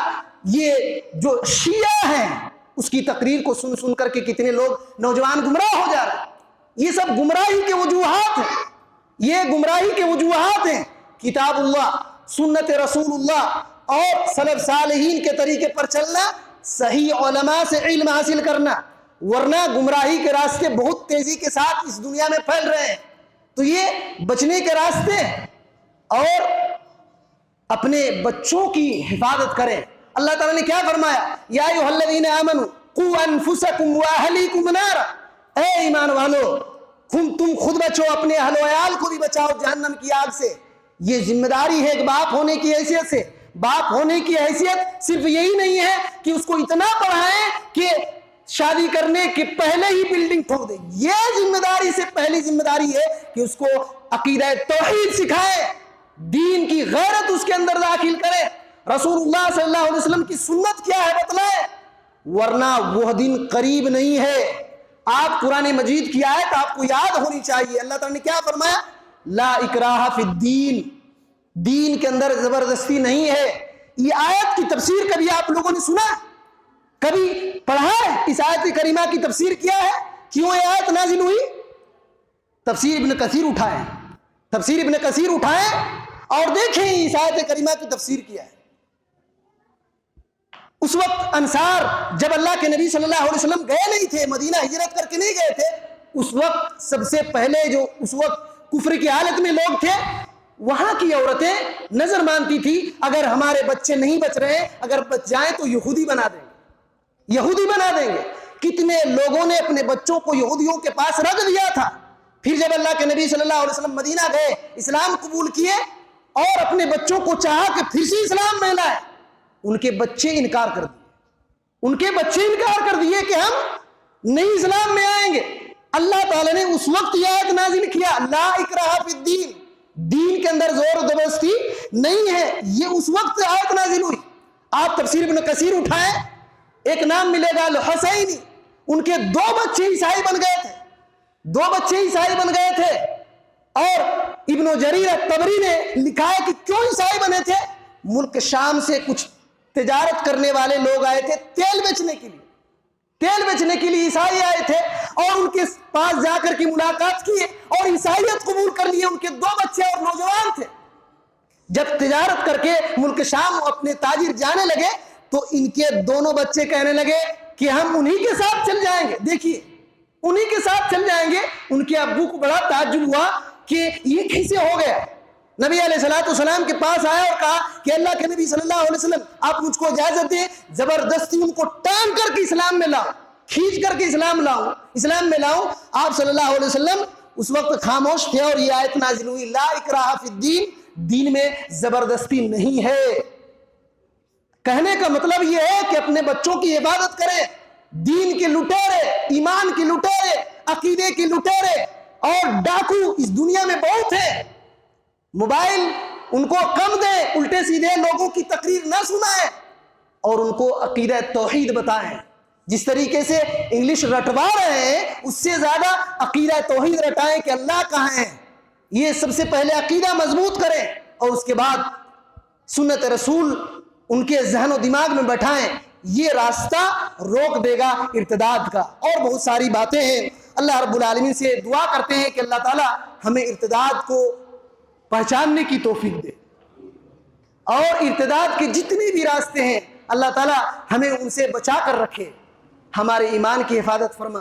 یہ جو شیعہ ہیں، اس کی تقریر کو سن کر کے کتنے لوگ نوجوان گمراہ ہو جا رہے ہیں۔ یہ سب گمراہی کے وجوہات ہیں، یہ گمراہی کے وجوہات ہیں۔ کتاب اللہ، سنت رسول اللہ اور سلف صالحین کے طریقے پر چلنا، صحیح علماء سے علم حاصل کرنا، ورنہ گمراہی کے راستے بہت تیزی کے ساتھ اس دنیا میں پھیل رہے ہیں۔ تو یہ بچنے کے راستے ہیں، اور اپنے بچوں کی حفاظت کریں۔ اللہ تعالیٰ نے کیا فرمایا؟ یا ایھا الذین آمنوا قوا انفسکم واہلیکم نارا، اے ایمان والو، تم خود بچو، اپنے اہل و عیال کو بھی بچاؤ جہنم کی آگ سے۔ یہ ذمہ داری ہے ایک باپ ہونے کی حیثیت سے۔ باپ ہونے کی حیثیت صرف یہی نہیں ہے کہ اس کو اتنا پڑھائیں کہ شادی کرنے کے پہلے ہی بلڈنگ ٹھوک دے، یہ ذمہ داری سے پہلی ذمہ داری ہے کہ اس کو عقیدہ توحید سکھائے، دین کی غیرت اس کے اندر داخل کرے، رسول اللہ صلی اللہ علیہ وسلم کی سنت کیا ہے بتلائے، ورنہ وہ دن قریب نہیں ہے. آپ قرآن مجید کی آیت آپ کو یاد ہونی چاہیے. اللہ تعالیٰ نے کیا فرمایا؟ لا اکراہ فی الدین، دین کے اندر زبردستی نہیں ہے. یہ آیت کی تفسیر کبھی آپ لوگوں نے سنا؟ کبھی پڑھا ہے؟ اس آیت کریمہ کی تفسیر کیا ہے؟ کیوں یہ آیت نازل ہوئی؟ تفسیر ابن کثیر اٹھائیں، تفسیر ابن کثیر اٹھائیں اور دیکھیں اس آیت کریمہ کی تفسیر کیا ہے. اس وقت انصار جب اللہ کے نبی صلی اللہ علیہ وسلم گئے نہیں تھے، مدینہ ہجرت کر کے نہیں گئے تھے، اس وقت سب سے پہلے جو اس وقت کفر کی حالت میں لوگ تھے، وہاں کی عورتیں نظر مانتی تھی اگر ہمارے بچے نہیں بچ رہے، اگر بچ جائیں تو یہودی بنا دیں گے، یہودی بنا دیں گے. کتنے لوگوں نے اپنے بچوں کو یہودیوں کے پاس رکھ دیا تھا. پھر جب اللہ کے نبی صلی اللہ علیہ وسلم مدینہ گئے، اسلام قبول کیے اور اپنے بچوں کو چاہا کہ پھر سے اسلام میں لائے، ان کے بچے انکار کر دیے، ان کے بچے انکار کر دیے کہ ہم نہیں اسلام میں آئیں گے. اللہ تعالیٰ نے اس وقت یہ آیت نازل کیا، لا اکراہ فی الدین، دین کے اندر زور زبردستی نہیں ہے. یہ اس وقت آیت نازل ہوئی. آپ تفسیر ابن کثیر اٹھائیں، ایک نام ملے گا الحسینی، ان کے 2 بچے عیسائی بن گئے تھے، 2 بچے عیسائی بن گئے تھے. اور ابن جریر الطبری نے لکھا ہے کہ کیوں عیسائی بنے تھے؟ ملک شام سے کچھ تجارت کرنے والے لوگ آئے تھے تیل بیچنے کے لیے، تیل بیچنے کے لیے عیسائی آئے تھے اور ان کے پاس جا کر کی ملاقات کی اور عیسائیت قبول کر لیے. ان کے 2 بچے اور نوجوان تھے. جب تجارت کر کے ملک شام اپنے تاجر جانے لگے تو ان کے دونوں بچے کہنے لگے کہ ہم انہی کے ساتھ چل جائیں گے. دیکھیے، انہی کے ساتھ چل جائیں گے. ان کے ابو کو بڑا تعجب ہوا کہ یہ کیسے ہو گیا. نبی علیہ السلام کے پاس آیا اور کہا کہ اللہ کے نبی صلی اللہ علیہ وسلم آپ مجھ کو اجازت دیں، زبردستی ان کو ٹان کر کے اسلام میں لاؤں، کھینچ کر کے اسلام میں لاؤں. آپ صلی اللہ علیہ وسلم اس وقت خاموش تھے اور یہ آیت نازل ہوئی، لا اکراہ فی الدین، دین میں زبردستی نہیں ہے. کہنے کا مطلب یہ ہے کہ اپنے بچوں کی حفاظت کریں. دین کے لٹیرے، ایمان کے لٹیرے، عقیدے کے لٹیرے اور ڈاکو اس دنیا میں بہت ہیں. موبائل ان کو کم دیں، الٹے سیدھے لوگوں کی تقریر نہ سنائیں اور ان کو عقیدہ توحید بتائیں. جس طریقے سے انگلش رٹوا رہے ہیں اس سے زیادہ عقیدہ توحید رٹائیں کہ اللہ کہاں ہے. یہ سب سے پہلے عقیدہ مضبوط کریں اور اس کے بعد سنت رسول ان کے ذہن و دماغ میں بٹھائیں. یہ راستہ روک دے گا ارتداد کا. اور بہت ساری باتیں ہیں. اللہ رب العالمین سے دعا کرتے ہیں کہ اللہ تعالی ہمیں ارتداد کو پہچاننے کی توفیق دے اور ارتداد کے جتنے بھی راستے ہیں اللہ تعالی ہمیں ان سے بچا کر رکھے. ہمارے ایمان کی حفاظت فرما،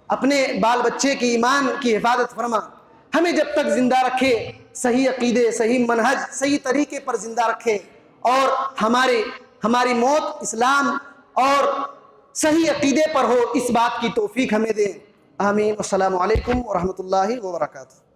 اپنے بال بچے کی ایمان کی حفاظت فرما. ہمیں جب تک زندہ رکھے صحیح عقیدے، صحیح منہج، صحیح طریقے پر زندہ رکھے اور ہماری موت اسلام اور صحیح عقیدے پر ہو، اس بات کی توفیق ہمیں دے. آمین. السلام علیکم ورحمۃ اللہ وبرکاتہ.